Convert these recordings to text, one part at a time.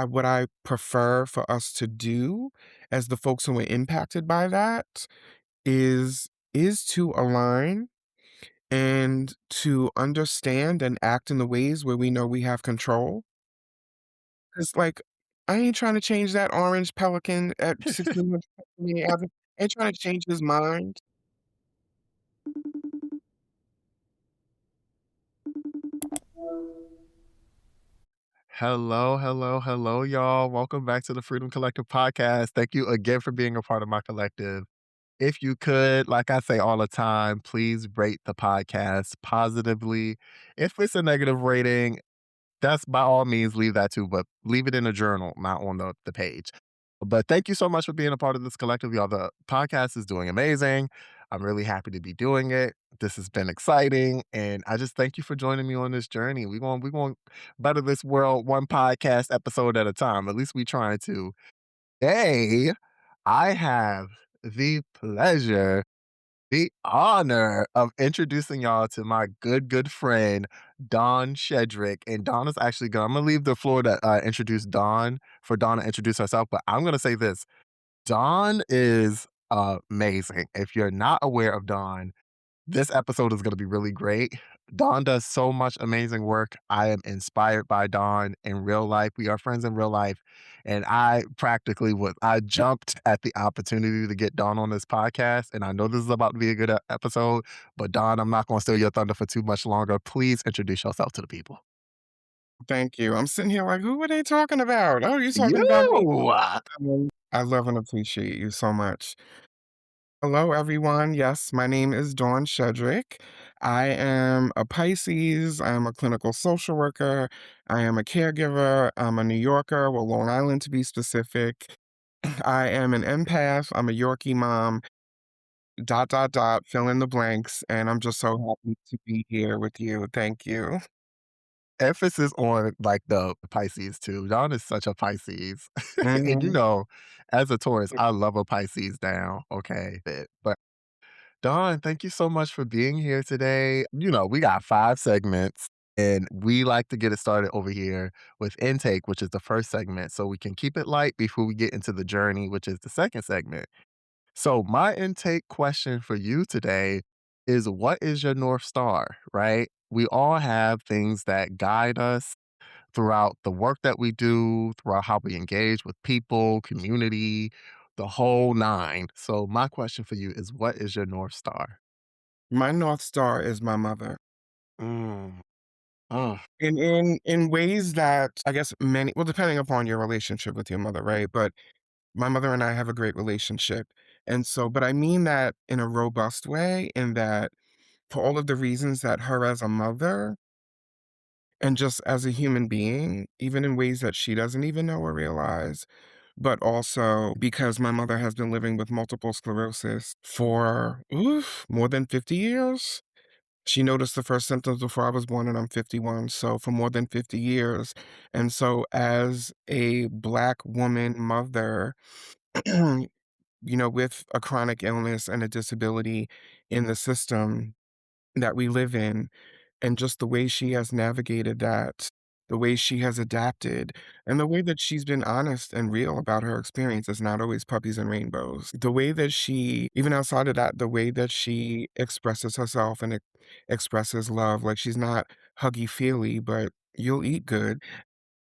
what I prefer for us to do as the folks who are impacted by that is to align and to understand and act in the ways where we know we have control. 'Cause, like, I ain't trying to change that orange pelican at 1600 Pennsylvania Avenue. I ain't trying to change his mind. Hello, hello, hello, y'all. Welcome back to the Freedom Collective podcast. Thank you again for being a part of my collective. If you could, like I say all the time, please rate the podcast positively. If it's a negative rating, that's by all means leave that too, but leave it in a journal, not on the page. But thank you so much for being a part of this collective, y'all. The podcast is doing amazing. I'm really happy to be doing it. This has been exciting, and I just thank you for joining me on this journey. We're going to better this world one podcast episode at a time. At least we trying to. Today, I have the pleasure, the honor of introducing y'all to my good friend, Dawn Shedrick. And Dawn is actually going, I'm going to leave the floor to introduce Dawn for Dawn to introduce herself. But I'm going to say this Dawn is amazing. If you're not aware of Dawn, this episode is going to be really great. Dawn does so much amazing work. I am inspired by Dawn in real life. We are friends in real life. And I jumped at the opportunity to get Dawn on this podcast. And I know this is about to be a good episode, but Dawn, I'm not going to steal your thunder for too much longer. Please introduce yourself to the people. Thank you. I'm sitting here like, "Who are they talking about? Oh, you're talking about me." You! I love and appreciate you so much. Hello, everyone. Yes, my name is Dawn Shedrick. I am a Pisces. I am a clinical social worker. I am a caregiver. I'm a New Yorker, well, Long Island to be specific. I am an empath. I'm a Yorkie mom. Dot, dot, dot, fill in the blanks. And I'm just so happy to be here with you. Thank you. Emphasis on like the Pisces too. Dawn is such a Pisces. And Mhm. as a Taurus, I love a Pisces down. Okay. But Dawn, thank you so much for being here today. We got 5 segments and we like to get it started over here with intake, which is the first segment, so we can keep it light before we get into the journey, which is the second segment. So, my intake question for you today is what is your North Star, right? We all have things that guide us throughout the work that we do, throughout how we engage with people, community, the whole nine. So, my question for you is what is your North Star? My North Star is my mother. Mm. Oh, In ways that I guess many well, depending upon your relationship with your mother, right? But my mother and I have a great relationship. And so but I mean that in a robust way, in that for all of the reasons that her as a mother and just as a human being, even in ways that she doesn't even know or realize, but also because my mother has been living with multiple sclerosis for, more than 50 years. She noticed the first symptoms before I was born, and I'm 51, so for more than 50 years. And so as a Black woman mother, with a chronic illness and a disability in the system that we live in, and just the way she has navigated that, the way she has adapted, and the way that she's been honest and real about her experience is not always puppies and rainbows. The way that she, even outside of that, the way that she expresses herself and expresses love, like she's not huggy feely, but you'll eat good.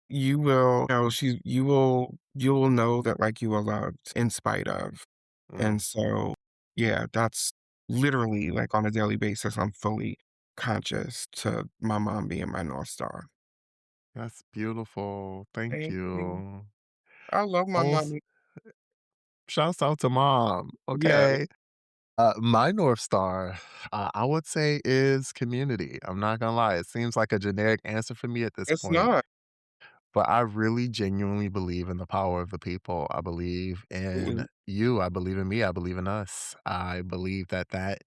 You will know you will know that like you are loved in spite of. mm, And so, yeah, that's literally like on a daily basis, I'm fully conscious to my mom being my North Star. that's beautiful. Thank Thank you. you. I love my Oh, mommy. shouts out to mom. Yeah, Okay. My North Star, I would say, is community. I'm not gonna lie. It seems like a generic answer for me at this it's point. not. But I really genuinely believe in the power of the people. I believe in Absolutely. you. I believe in me. I believe in us. I believe that that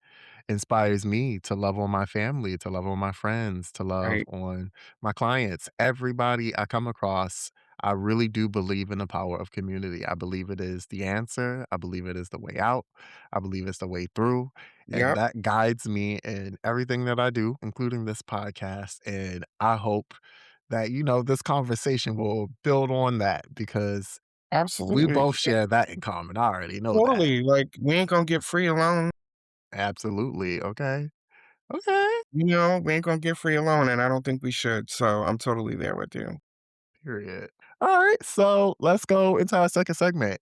inspires me to love on my family, to love on my friends, to love Right. on my clients. Everybody I come across, I really do believe in the power of community. I believe it is the answer. I believe it is the way out. I believe it's the way through. And Yep. that guides me in everything that I do, including this podcast. And I hope that, this conversation will build on that because we Absolutely. both share that in common. I already know that. Totally, like, we ain't gonna get free alone, Absolutely. Okay. Okay. we ain't gonna get free alone, and I don't think we should, so I'm totally there with you. Period. All right. So let's go into our second segment,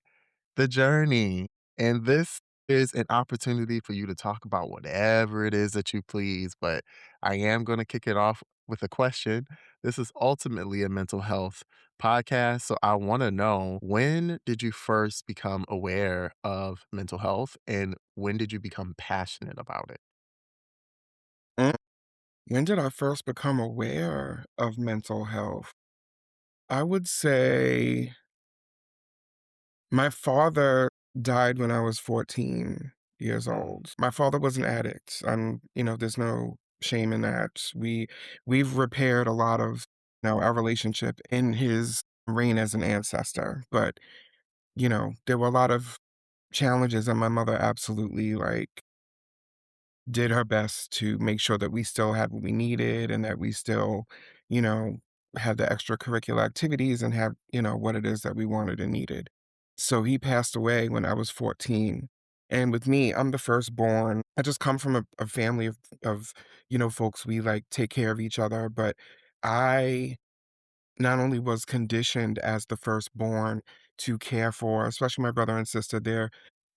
the journey. And this is an opportunity for you to talk about whatever it is that you please. But I am going to kick it off with a question. This is ultimately a mental health podcast. So I want to know, when did you first become aware of mental health and when did you become passionate about it? Mm, when did I first become aware of mental health? I would say my father died when I was 14 years Mm, old. My father was an addict. There's no shame in that. We've repaired a lot of, our relationship in his reign as an ancestor, but, there were a lot of challenges and my mother absolutely like did her best to make sure that we still had what we needed and that we still, you know, had the extracurricular activities and have, what it is that we wanted and needed. So he passed away when I was 14. And with me, I'm the firstborn. I just come from a family of, folks, we like take care of each other. But I not only was conditioned as the firstborn to care for, especially my brother and sister, they're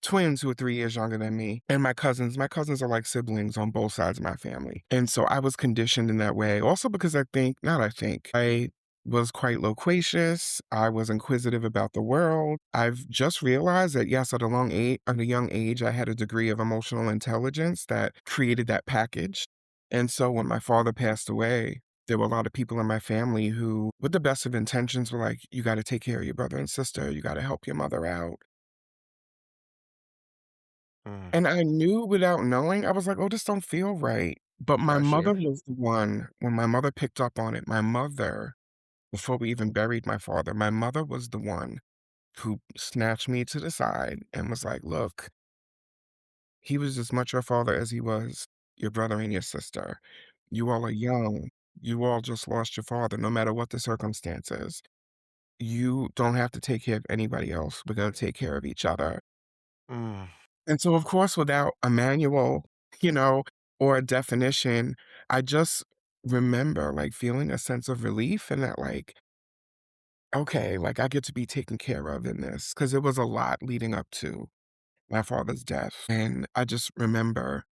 twins who are 3 years younger than me, and my cousins. My cousins are like siblings on both sides of my family. And so I was conditioned in that way. Also because I was quite loquacious. I was inquisitive about the world. I've just realized that yes, at a young age, I had a degree of emotional intelligence that created that package. And so when my father passed away, there were a lot of people in my family who, with the best of intentions, were like, you got to take care of your brother and sister. You got to help your mother out. mm. And I knew without knowing, I was like, oh, this don't feel right. But my Got mother you. was the one, when my mother picked up on it, my mother, before we even buried my father, my mother was the one who snatched me to the side and was like, look, he was as much your father as he was your brother and your sister. You all are young. You all just lost your father, no matter what the circumstances. You don't have to take care of anybody else. We're gonna take care of each other. Mm, And so, of course, without a manual, you know, or a definition, I just remember like feeling a sense of relief and that like, okay, like I get to be taken care of in this because it was a lot leading up to my father's death. And I just remember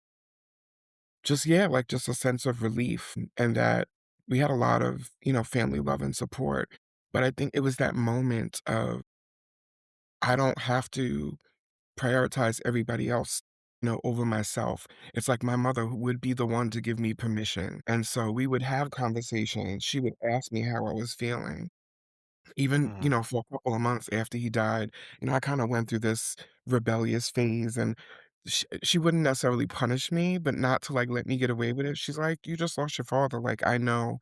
just, yeah, like just a sense of relief and that we had a lot of, family love and support. But I think it was that moment of I don't have to prioritize everybody else, over myself. It's like my mother who would be the one to give me permission. And so we would have conversations. She would ask me how I was feeling. Even, mm, for a couple of months after he died, I kind of went through this rebellious phase and she wouldn't necessarily punish me, but not to like let me get away with it. She's like, you just lost your father. Like, I know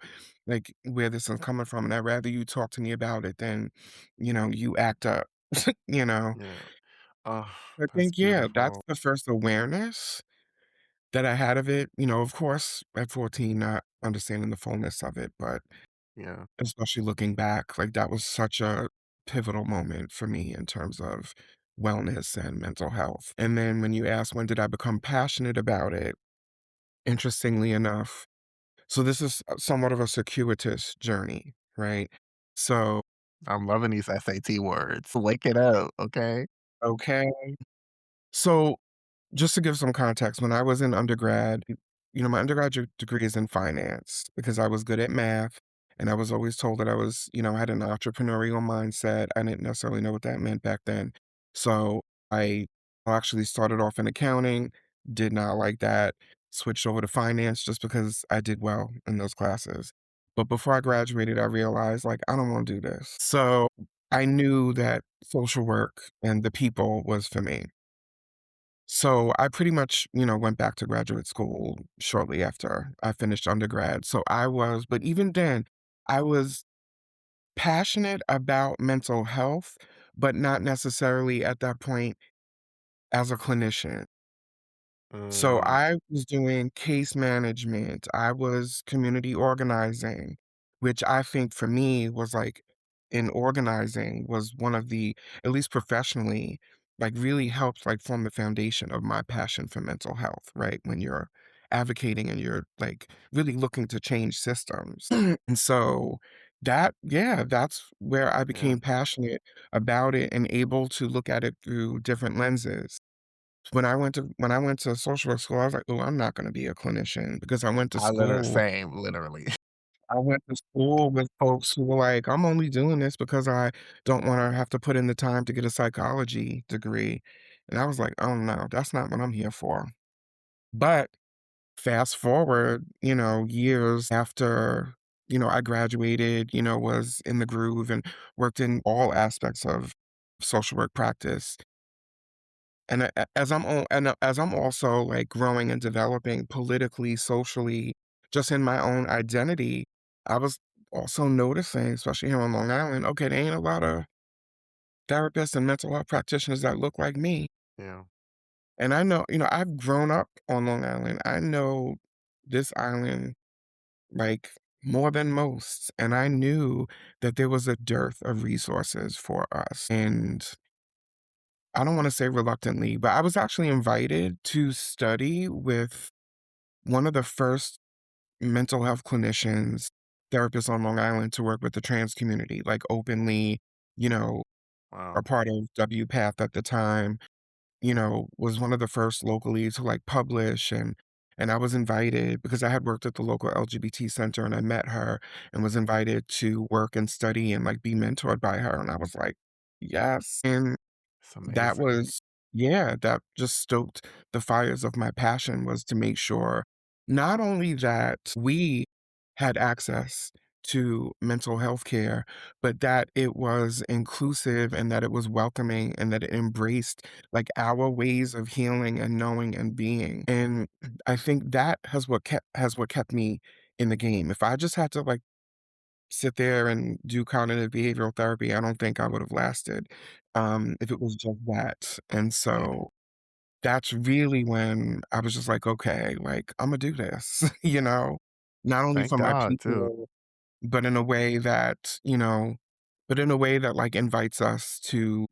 like where this is coming from. And I'd rather you talk to me about it than, you act up, you know? yeah. Oh, I that's think, yeah, that's beautiful. the first awareness that I had of it, of course, at 14, not understanding the fullness of it, but Yeah. especially looking back, like, that was such a pivotal moment for me in terms of wellness and mental health. And then when you ask, when did I become passionate about it? Interestingly enough, so this is somewhat of a circuitous journey, right? So, I'm loving these SAT words. Wake it up, okay? okay. So just to give some context, when I was in undergrad, my undergraduate degree is in finance because I was good at math and I was always told that I had an entrepreneurial mindset. I didn't necessarily know what that meant back then. So I actually started off in accounting, did not like that, switched over to finance just because I did well in those classes. But before I graduated, I realized like, I don't want to do this. So I knew that social work and the people was for me. So I pretty much, went back to graduate school shortly after I finished undergrad. But even then, I was passionate about mental health, but not necessarily at that point as a clinician. So Mm, I was doing case management, I was community organizing which I think for me was like in organizing was one of the, at least professionally, like really helped like form the foundation of my passion for mental health, right? When you're advocating and you're like really looking to change systems. And so that, yeah, that's where I Yeah. became passionate about it and able to look at it through different lenses. When I went to social work school, I was like, "Oh, I'm not gonna be a clinician," because Same, literally. I went to school with folks who were like, "I'm only doing this because I don't wanna have to put in the time to get a psychology degree." And I was like, "Oh, no, that's not what I'm here for." But fast forward, years after, I graduated, was in the groove and worked in all aspects of social work practice. And as I'm also, like, growing and developing politically, socially, just in my own identity, I was also noticing, especially here on Long Island, okay, there ain't a lot of therapists and mental health practitioners that look like me. Yeah. And I know, I've grown up on Long Island. I know this island, like, more than most, and I knew that there was a dearth of resources for us, and I don't wanna say reluctantly, but I was actually invited to study with one of the first mental health clinicians, therapists on Long Island to work with the trans community, like, openly, you know, a Wow. part of WPATH at the time, was one of the first locally to, like, publish, and I was invited because I had worked at the local LGBT center, and I met her and was invited to work and study and, like, be mentored by her, and I was like, "Yes." And It's that amazing. was yeah, that just stoked the fires of my passion was to make sure not only that we had access to mental health care, but that it was inclusive and that it was welcoming and that it embraced like our ways of healing and knowing and being. And I think that has what kept me in the game. If I just had to like sit there and do cognitive behavioral therapy, I don't think I would have lasted, if it was just that, and Yeah. so that's really when I was just like, "Okay, like, Imma do this," Not only Thank for my God too. people, but in a way that, like, invites us to,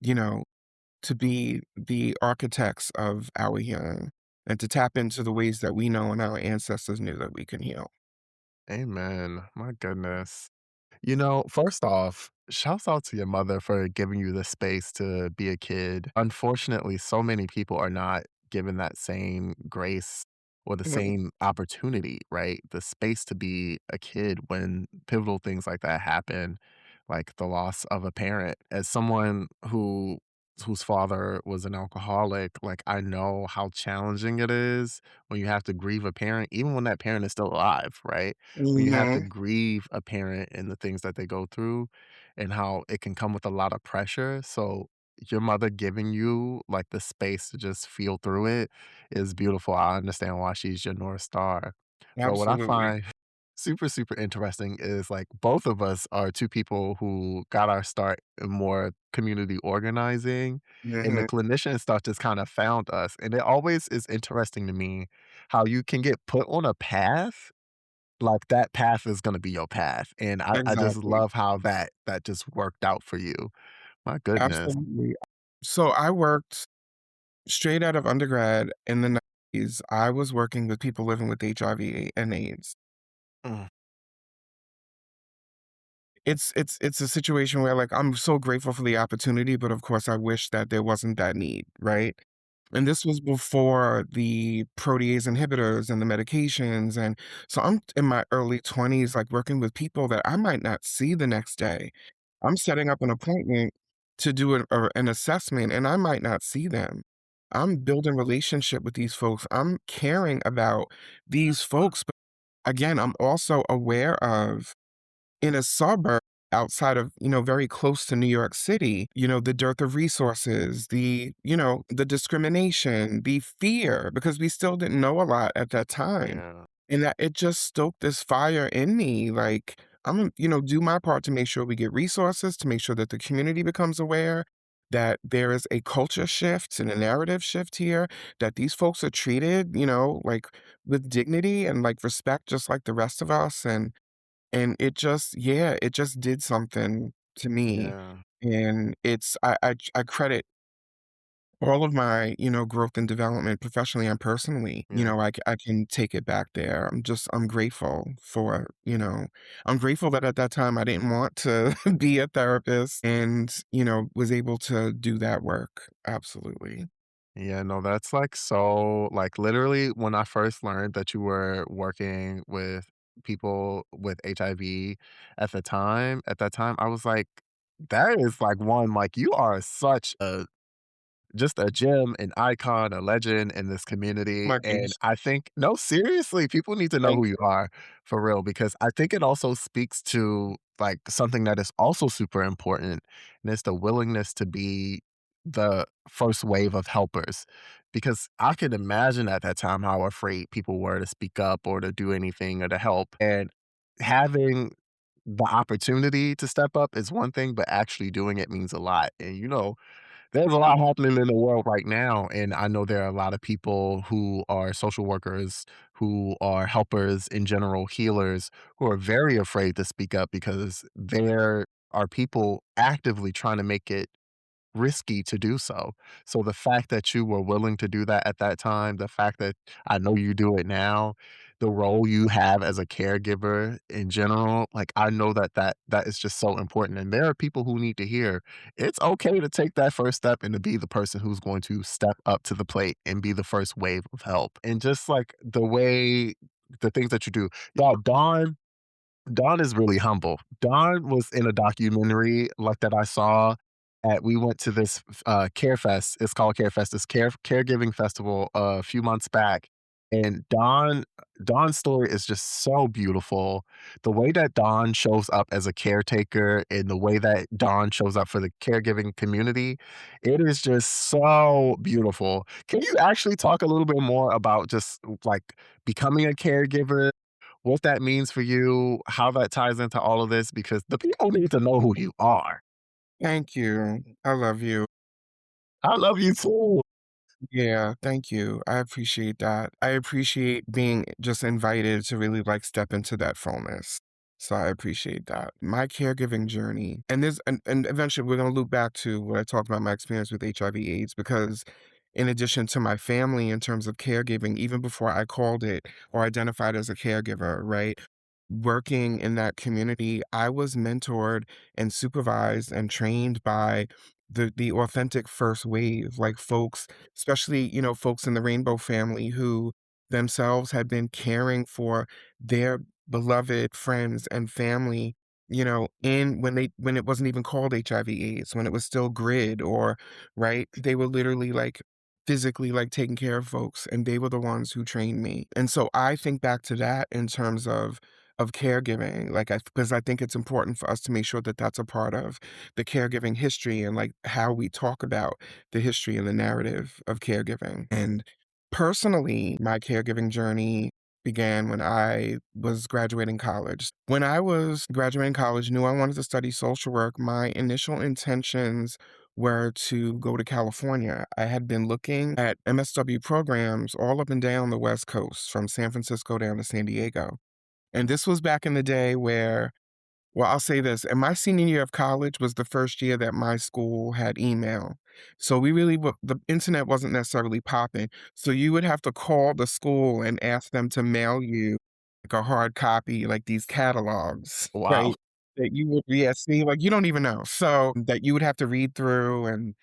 to be the architects of our healing and to tap into the ways that we know and our ancestors knew that we can heal. Amen. My goodness. First off, shouts out to your mother for giving you the space to be a kid. Unfortunately, so many people are not given that same grace or the Mhm, same opportunity, right? The space to be a kid when pivotal things like that happen, like the loss of a parent. As someone whose father was an alcoholic, like I know how challenging it is when you have to grieve a parent, even when that parent is still alive, right? When you have to mhm, grieve a parent and the things that they go through and how it can come with a lot of pressure. So your mother giving you like the space to just feel through it is beautiful. I understand why she's your North Star. But what I absolutely. find super, super interesting is like both of us are two people who got our start in more community organizing and the Mhm, clinician stuff just kind of found us. And it always is interesting to me how you can get put on a path like, that path is gonna be your path, and I just exactly. love how that just worked out for you. My goodness. Absolutely. So I worked straight out of undergrad in the 90s. I was working with people living with HIV and AIDS. Mm, It's a situation where, like, I'm so grateful for the opportunity, but of course, I wish that there wasn't that need, right? And this was before the protease inhibitors and the medications, and so I'm in my early 20s, like, working with people that I might not see the next day. I'm setting up an appointment to do an assessment, and I might not see them. I'm building relationship with these folks. I'm caring about these folks, but again, I'm also aware of in a suburb outside of, very close to New York City, the dearth of resources, the discrimination, the fear, because we still didn't know a lot at that time. yeah, And that it just stoked this fire in me. Like, I'm gonna, do my part to make sure we get resources, to make sure that the community becomes aware that there is a culture shift and a narrative shift here, that these folks are treated, like with dignity and like respect, just like the rest of us. and it just yeah, it just did something to me, Yeah. and it's I credit all of my, growth and development professionally and personally, Yeah. I can take it back there. I'm grateful for, I'm grateful that at that time I didn't want to be a therapist and, was able to do that work. Absolutely. Yeah, no, that's like so like literally when I first learned that you were working with people with HIV at that time, I was like, that is like one, like you are such a just a gem, an icon, a legend in this community, My and goodness. I think no, seriously, people need to know Thank who you are for real because I think it also speaks to, like, something that is also super important, and it's the willingness to be the first wave of helpers, because I can imagine at that time how afraid people were to speak up or to do anything or to help, and having the opportunity to step up is one thing, but actually doing it means a lot, and, there's a lot happening in the world right now, and I know there are a lot of people who are social workers, who are helpers in general, healers, who are very afraid to speak up because there are people actively trying to make it risky to do so. So the fact that you were willing to do that at that time, the fact that I know you do it now, the role you have as a caregiver in general, like I know that is just so important. And there are people who need to hear it's okay to take that first step and to be the person who's going to step up to the plate and be the first wave of help. And just like the things that you do. Y'all, Dawn is really humble. Dawn was in a documentary like that I saw at we went to this Care Fest. It's called Care Fest. It's caregiving festival a few months back. And Dawn's story is just so beautiful. The way that Dawn shows up as a caretaker and the way that Dawn shows up for the caregiving community, it is just so beautiful. Can you actually talk a little bit more about just like becoming a caregiver, what that means for you, how that ties into all of this, because the people need to know who you are. Thank you. I love you. I love you too. Yeah, thank you. I appreciate that. I appreciate being just invited to really like step into that fullness. So I appreciate that. My caregiving journey, and eventually we're gonna loop back to what I talked about my experience with HIV/AIDS because in addition to my family in terms of caregiving, even before I called it or identified as a caregiver, right? Working in that community, I was mentored and supervised and trained by the authentic first wave, like folks, especially, folks in the Rainbow family who themselves had been caring for their beloved friends and family, in when it wasn't even called HIV/AIDS, when it was still GRID or right, they were literally like physically like taking care of folks and they were the ones who trained me. And so I think back to that in terms of caregiving, like because I think it's important for us to make sure that that's a part of the caregiving history and like how we talk about the history and the narrative of caregiving. And personally, my caregiving journey began when I was graduating college. When I was graduating college, knew I wanted to study social work. My initial intentions were to go to California. I had been looking at MSW programs all up and down the West Coast, from San Francisco down to San Diego. And this was back in the day where well, I'll say this, and my senior year of college was the first year that my school had email. So we really the internet wasn't necessarily popping. So you would have to call the school and ask them to mail you like a hard copy, like these catalogs, Wow. right? That you would, yeah, see, like you don't even know. So that you would have to read through and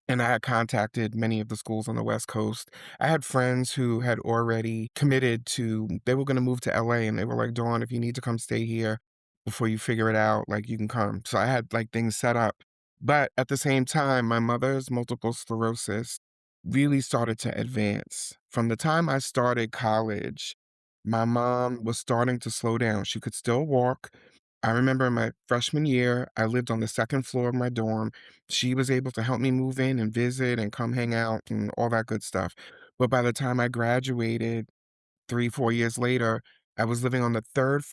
I had contacted many of the schools on the West Coast. I had friends who had already committed to they were gonna move to LA and they were like, "Dawn, if you need to come stay here before you figure it out, like, you can come." So I had, like, things set up. But at the same time, my mother's multiple sclerosis really started to advance. From the time I started college, my mom was starting to slow down. She could still walk. I remember in my freshman year, I lived on the second floor of my dorm. She was able to help me move in and visit and come hang out and all that good stuff. But by the time I graduated 3, 4 years later, I was living on the 3rd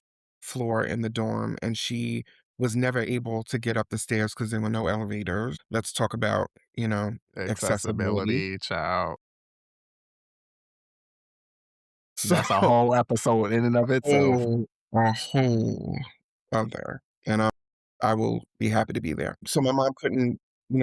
floor in the dorm, and she was never able to get up the stairs because there were no elevators. Let's talk about, accessibility. Accessibility, child. So That's a whole episode in and of itself. oh, a hole. other, and I will be happy to be there. So my mom couldn't,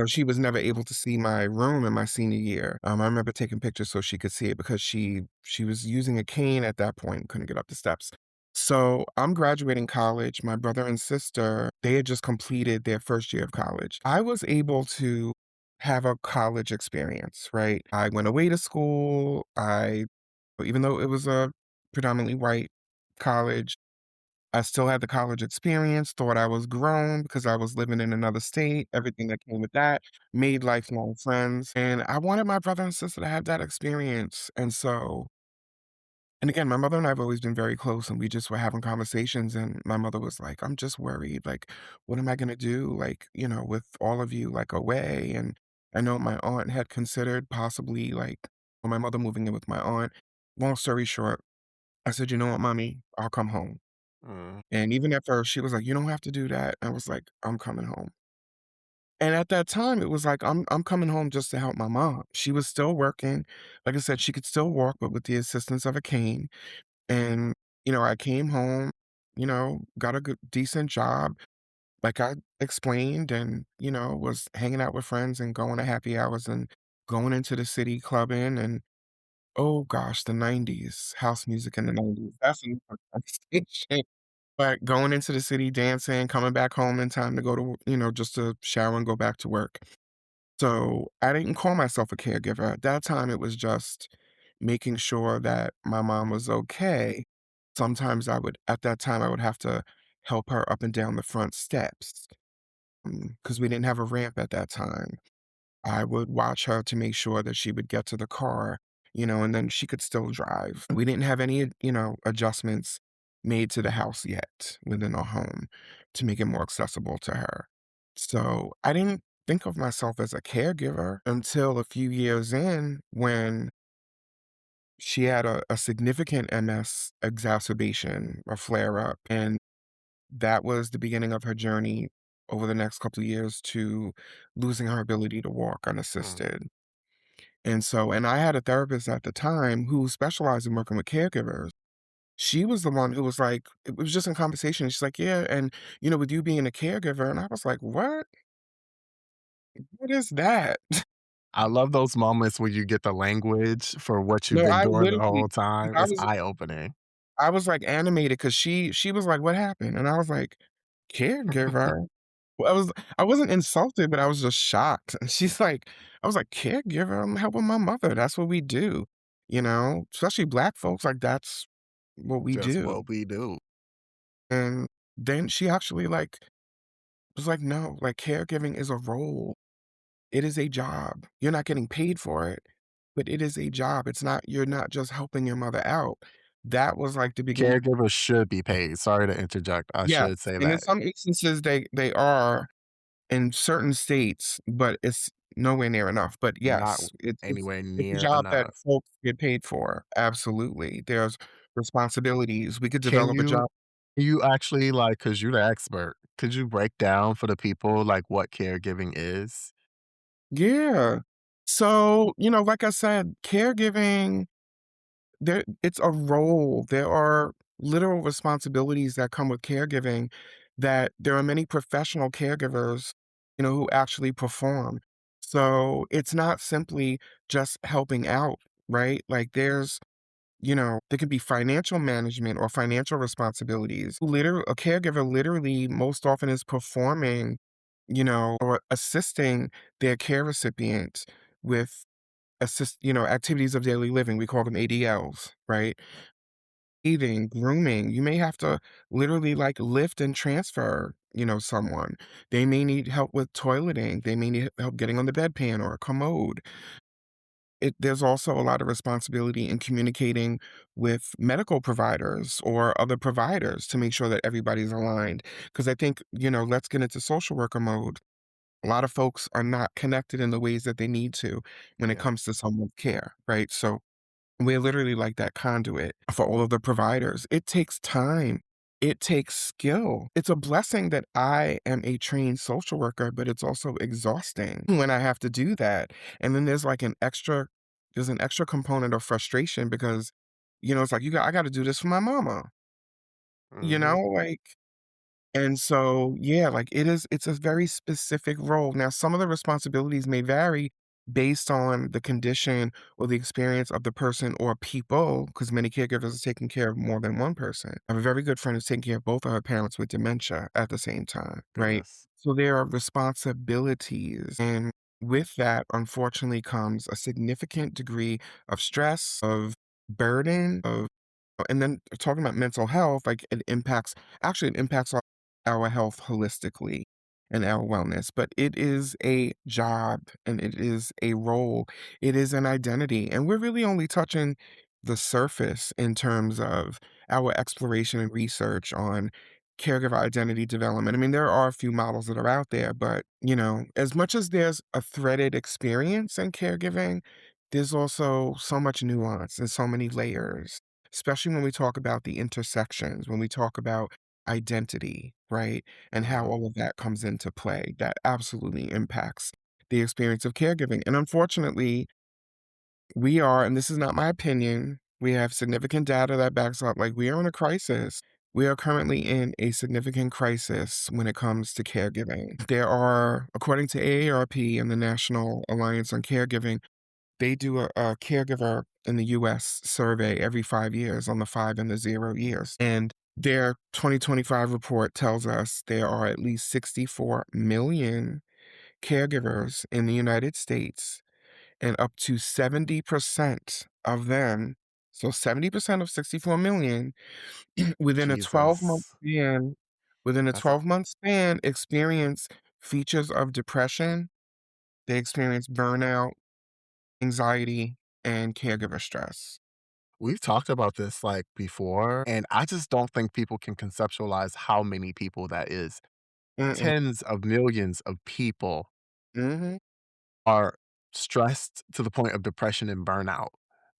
she was never able to see my room in my senior year. I remember taking pictures so she could see it because she was using a cane at that point, couldn't get up the steps. So I'm graduating college. My brother and sister, they had just completed their first year of college. I was able to have a college experience, right? I went away to school. Even though it was a predominantly white college, I still had the college experience, thought I was grown because I was living in another state, everything that came with that, made lifelong friends, and I wanted my brother and sister to have that experience, and again, my mother and I have always been very close, and we just were having conversations, and my mother was like, "I'm just worried, like, what am I gonna do, like, with all of you, like, away?" And I know my aunt had considered possibly, like, my mother moving in with my aunt. Long story short, I said, "You know what, mommy? I'll come home." Mm, And even at first, she was like, "You don't have to do that." I was like, "I'm coming home." And at that time, it was like, I'm coming home just to help my mom. She was still working. Like I said, she could still walk, but with the assistance of a cane. And, I came home, got a good decent job, like I explained, and, was hanging out with friends and going to happy hours and going into the city clubbing and, oh gosh, the 90s, house music in the 90s. That's another conversation. But going into the city, dancing, coming back home in time to go to just to shower and go back to work. So, I didn't call myself a caregiver. At that time, it was just making sure that my mom was okay. Sometimes at that time, I would have to help her up and down the front steps, because we didn't have a ramp at that time. I would watch her to make sure that she would get to the car, and then she could still drive. We didn't have any, adjustments made to the house yet within our home to make it more accessible to her. So I didn't think of myself as a caregiver until a few years in when she had a significant MS exacerbation, a flare up. And that was the beginning of her journey over the next couple of years to losing her ability to walk mm. unassisted. And I had a therapist at the time who specialized in working with caregivers. She was the one who was like, it was just in conversation. She's like, yeah, and with you being a caregiver, and I was like, what? What is that? I love those moments when you get the language for what you've No, been I doing the literally, whole time. I It's was, eye-opening. I was like animated because she was like, what happened? And I was like, caregiver. Well, I wasn't insulted, but I was just shocked. And she's like, I was like, caregiver, I'm helping my mother. That's what we do. Especially black folks, like that's what we Just do. what we do. And then she actually like was like, no, like caregiving is a role. It is a job. You're not getting paid for it, but it is a job. You're not just helping your mother out. That was like the beginning. Caregivers should be paid. Sorry to interject. I Yes. should say And in that. some instances they are in certain states, but it's nowhere near enough. But Not yes, it's anywhere it's a near job that enough. folks get paid for. Absolutely. There's responsibilities. We could Can develop a you job. you actually, like, because 'cause you're the expert, could you break down for the people, like, what caregiving is? Yeah. So, like I said, caregiving, it's a role. There are literal responsibilities that come with caregiving that there are many professional caregivers, who actually perform. So it's not simply just helping out, right? Like there could be financial management or financial responsibilities. A caregiver literally most often is performing, or assisting their care recipient with activities of daily living. We call them ADLs, right? Eating, grooming. You may have to literally like lift and transfer, someone. They may need help with toileting. They may need help getting on the bedpan or a commode. There's also a lot of responsibility in communicating with medical providers or other providers to make sure that everybody's aligned. Because I think, let's get into social worker mode. A lot of folks are not connected in the ways that they need to when it Yeah. comes to someone's care, right? So we're literally like that conduit for all of the providers. It takes time. It takes skill. It's a blessing that I am a trained social worker, but it's also exhausting when I have to do that. And then there's an extra component of frustration because, it's like I got to do this for my mama. Mhm. Like And so, yeah, like it's a very specific role. Now, some of the responsibilities may vary based on the condition or the experience of the person or people, because many caregivers are taking care of more than one person. I have a very good friend who's taking care of both of her parents with dementia at the same time, right? Goodness. So there are responsibilities. And with that, unfortunately, comes a significant degree of stress, of burden, of and then talking about mental health, like it impacts our health holistically and our wellness, but it is a job and it is a role. It is an identity. And we're really only touching the surface in terms of our exploration and research on caregiver identity development. I mean, there are a few models that are out there, but as much as there's a threaded experience in caregiving, there's also so much nuance and so many layers, especially when we talk about the intersections, when we talk about identity, right? And how Mhm. all of that comes into play that absolutely impacts the experience of caregiving. And unfortunately, we are, and this is not my opinion, we have significant data that backs up, like, we are in a crisis. We are currently in a significant crisis when it comes to caregiving. There are, according to AARP and the National Alliance on Caregiving, they do a caregiver in the US survey every 5 years on the 5 and the 0 years. And their 2025 report tells us there are at least 64 million caregivers in the United States, and up to 70% of them, so 70% of 64 million, within a 12-month Jesus. span, within a That's a 12-month span, experience features of depression, they experience burnout, anxiety, and caregiver stress. We've talked about this, like, before, and I just don't think people can conceptualize how many people that is. Mm-mm. Tens of millions of people Mhm. are stressed to the point of depression and burnout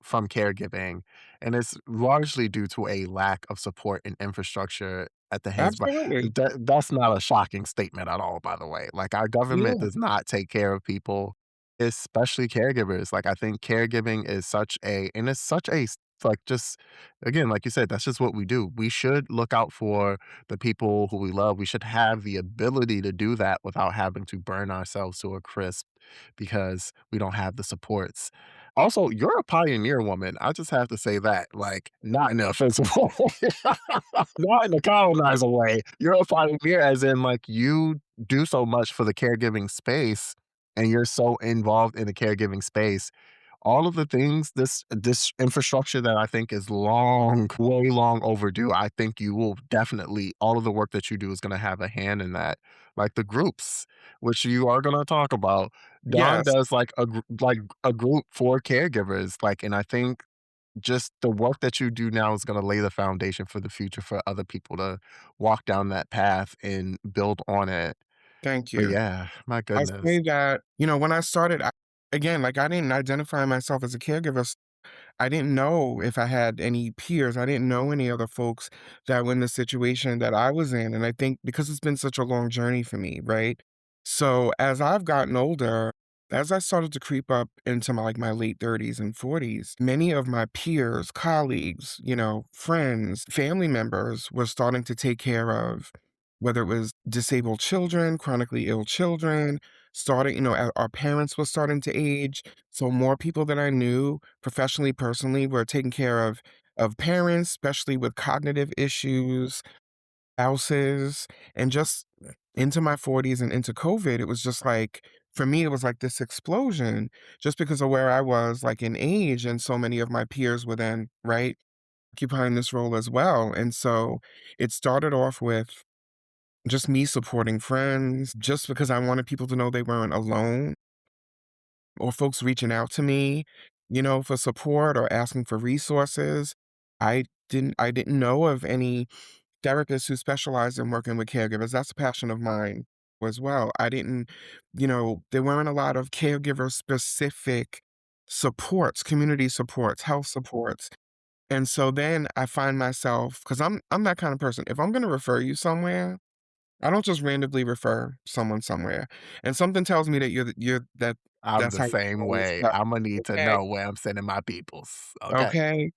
from caregiving, and it's largely due to a lack of support and infrastructure at the hands. But Absolutely. that's not a shocking statement at all, by the way. Like, our government Yeah. does not take care of people, especially caregivers. Like, I think caregiving is such a and it's such a like, just again, like you said, that's just what we do. We should look out for the people who we love. We should have the ability to do that without having to burn ourselves to a crisp because we don't have the supports. Also, you're a pioneer woman. I just have to say that, like, not in an offensive way, not in a colonizer way. You're a pioneer, as in, like, you do so much for the caregiving space, and you're so involved in the caregiving space. All of the things, this infrastructure that I think is long, way long overdue, I think you will definitely all of the work that you do is gonna have a hand in that. Like the groups, which you are gonna talk about. Dawn Yes. does like a group for caregivers, like, and I think just the work that you do now is gonna lay the foundation for the future for other people to walk down that path and build on it. Thank But you. yeah, my I goodness. say that, when I started, again, like, I didn't identify myself as a caregiver. I didn't know if I had any peers. I didn't know any other folks that were in the situation that I was in. And I think because it's been such a long journey for me, right? So as I've gotten older, as I started to creep up into my late 30s and 40s, many of my peers, colleagues, friends, family members were starting to take care of whether it was disabled children, chronically ill children, starting, our parents were starting to age. So more people that I knew professionally, personally, were taking care of parents, especially with cognitive issues, spouses, and just into my 40s and into COVID, it was just like, for me, it was like this explosion just because of where I was, like, in age, and so many of my peers were then, right, occupying this role as well. And so it started off with just me supporting friends, just because I wanted people to know they weren't alone, or folks reaching out to me, for support or asking for resources. I didn't know of any therapists who specialize in working with caregivers. That's a passion of mine as well. I didn't, there weren't a lot of caregiver specific supports, community supports, health supports. And so then I find myself, because I'm that kind of person. If I'm gonna refer you somewhere, I don't just randomly refer someone somewhere. And something tells me that I'm that's the how you same roll. way. So, Imma need to okay, know where I'm sending my peoples, okay? okay.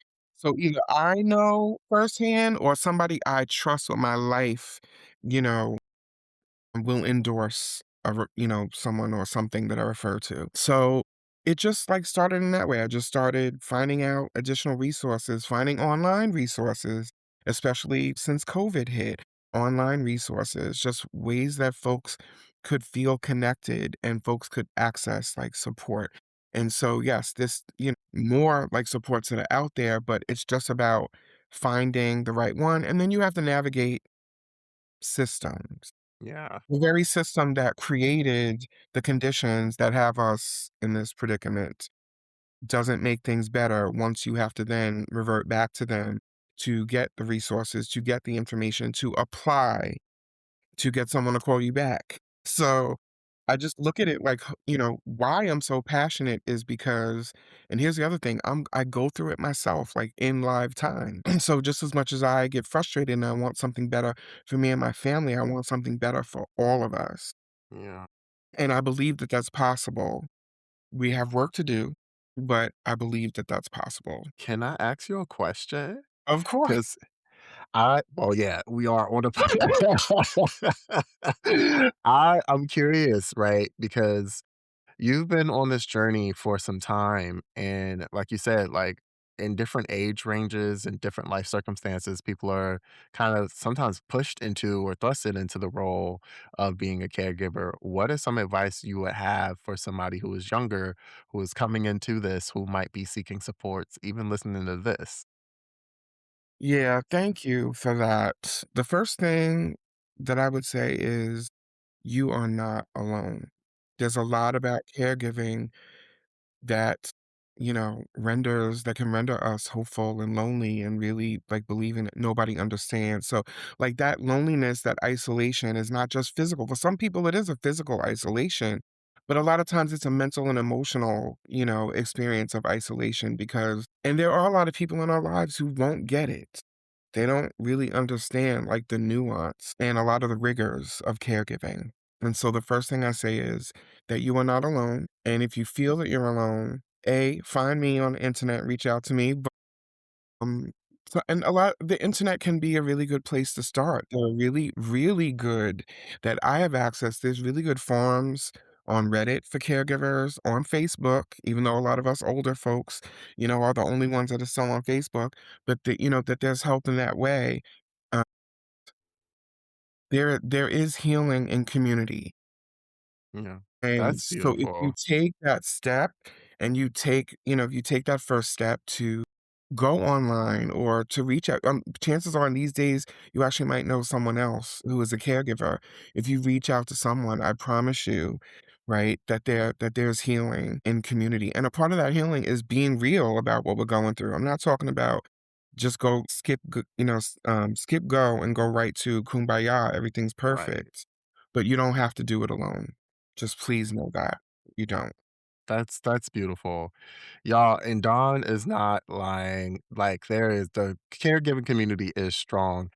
So either I know firsthand or somebody I trust with my life, you know, will endorse someone or something that I refer to. So it just like started in that way. I just started finding out additional resources, finding online resources, especially since COVID hit, online resources, just ways that folks could feel connected and folks could access like support. And so, yes, more like supports that are out there, but it's just about finding the right one. And then you have to navigate systems, Yeah. the very system that created the conditions that have us in this predicament doesn't make things better once you have to then revert back to them to get the resources, to get the information, to apply, to get someone to call you back. So I just look at it like, why I'm so passionate is because, and here's the other thing, I go through it myself, like in live time. So just as much as I get frustrated and I want something better for me and my family, I want something better for all of us. Yeah. And I believe that that's possible. We have work to do, but I believe that that's possible. Can I ask you a question? Of course. Because yeah, we are on a I'm curious, right? Because you've been on this journey for some time, and like you said, like, in different age ranges and different life circumstances, people are kind of sometimes pushed into or thrusted into the role of being a caregiver. What is some advice you would have for somebody who is younger, who is coming into this, who might be seeking supports, even listening to this? Yeah, thank you for that. The first thing that I would say is you are not alone. There's a lot about caregiving that, that can render us hopeful and lonely and really like believing that nobody understands. So, like that loneliness, that isolation is not just physical. For some people, it is a physical isolation, but a lot of times it's a mental and emotional, experience of isolation and there are a lot of people in our lives who won't get it. They don't really understand like the nuance and a lot of the rigors of caregiving. And so the first thing I say is that you are not alone. And if you feel that you're alone, find me on the internet, reach out to me. Um, and the internet can be a really good place to start. There are really, really good that I have access. There's really good forums on Reddit for caregivers, on Facebook, even though a lot of us older folks, are the only ones that are still on Facebook, but that there's help in that way. Uh, there is healing in community. Yeah. And That's so if you beautiful. take that step and if you take that first step to go online or to reach out, chances are in these days, you actually might know someone else who is a caregiver. If you reach out to someone, I promise you, right, that there's healing in community. And a part of that healing is being real about what we're going through. I'm not talking about just skip go and go right to kumbaya, everything's Right. perfect. But you don't have to do it alone. Just please know that you don't. That's beautiful. Y'all, and Dawn is not lying. Like, there is the caregiving community is strong.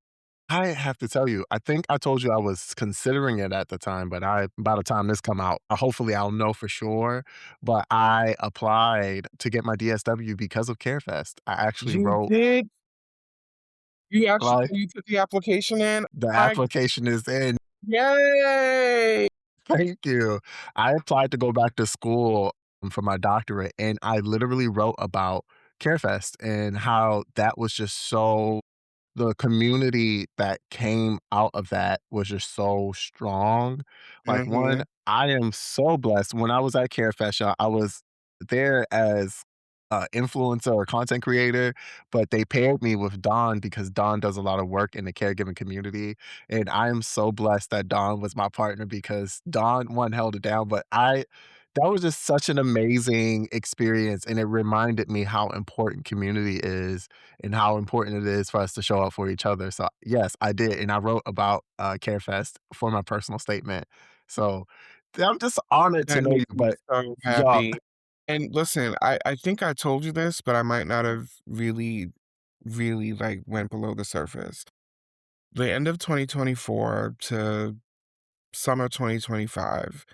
I have to tell you, I think I told you I was considering it at the time, but by the time this come out, hopefully I'll know for sure. But I applied to get my DSW because of CareFest. I actually You wrote did? like You put the application in? the My application is in. Yay! Thank you. I applied to go back to school for my doctorate, and I literally wrote about CareFest and how that was just so the community that came out of that was just so strong. Like, one, Mhm. I am so blessed. When I was at CareFest, y'all, I was there as a influencer or content creator, but they paired me with Dawn because Dawn does a lot of work in the caregiving community, and I am so blessed that Dawn was my partner because Dawn, one, held it down, but I that was just such an amazing experience, and it reminded me how important community is and how important it is for us to show up for each other. So, yes, I did, and I wrote about, CareFest for my personal statement. So, I'm just honored to That know you, makes me but so y'all happy. And listen, I think I told you this, but I might not have really, really, like, went below the surface. The end of 2024 to summer 2025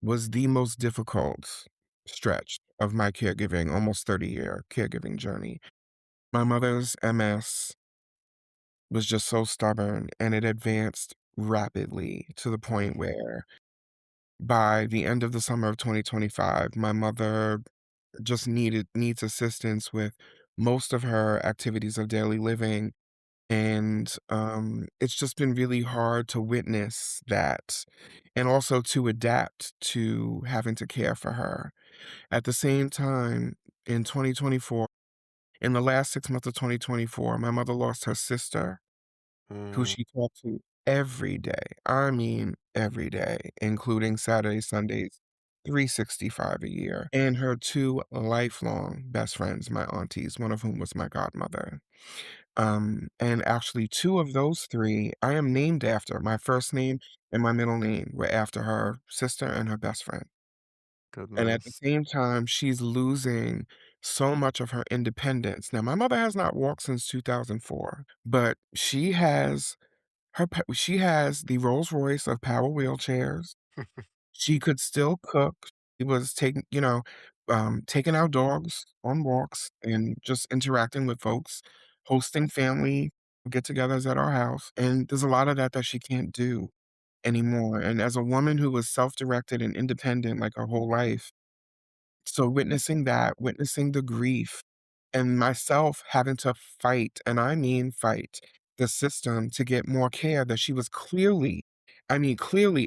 was the most difficult stretch of my caregiving, almost 30-year caregiving journey. My mother's MS was just so stubborn, and it advanced rapidly to the Mm, point where by the end of the summer of 2025, my mother just needs assistance with most of her activities of daily living, and, it's just been really hard to witness that, and also to adapt to having to care for her. At the same time, in 2024 in the last 6 months of 2024, my mother lost her sister, who mm, she talked to every day. I mean, every day, including Saturdays, Sundays, 365 a year, and her 2 lifelong best friends, my aunties, one of whom was my godmother. And actually 2 of those 3 I am named after. My first name and my middle name were after her sister and her best friend. And at the goodness. same time, she's losing so much of her independence. Now, my mother has not walked since 2004, but she has the Rolls Royce of power wheelchairs. She could still cook. She was taking our dogs on walks and just interacting with folks, hosting family get-togethers at our house, and there's a lot of that that she can't do anymore, and as a woman who was self-directed and independent, like, her whole life, so witnessing that, witnessing the grief, and myself having to fight, and I mean fight, the system to get more care that she was clearly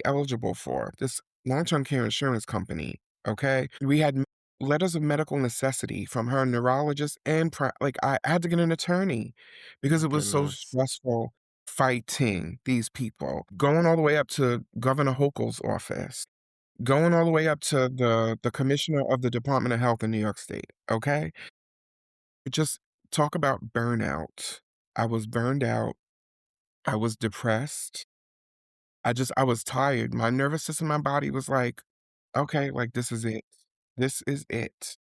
eligible for. This long-term care insurance company, okay? We had letters of medical necessity from her neurologist and I had to get an attorney because it was so Goodness. stressful fighting these people, going all the way up to Governor Hochul's office. Going all the way up to the commissioner of the Department of Health in New York State, okay? Just talk about burnout. I was burned out, I was depressed, I was tired, my nervous system, my body was like, "Okay, like, this is it. This is it.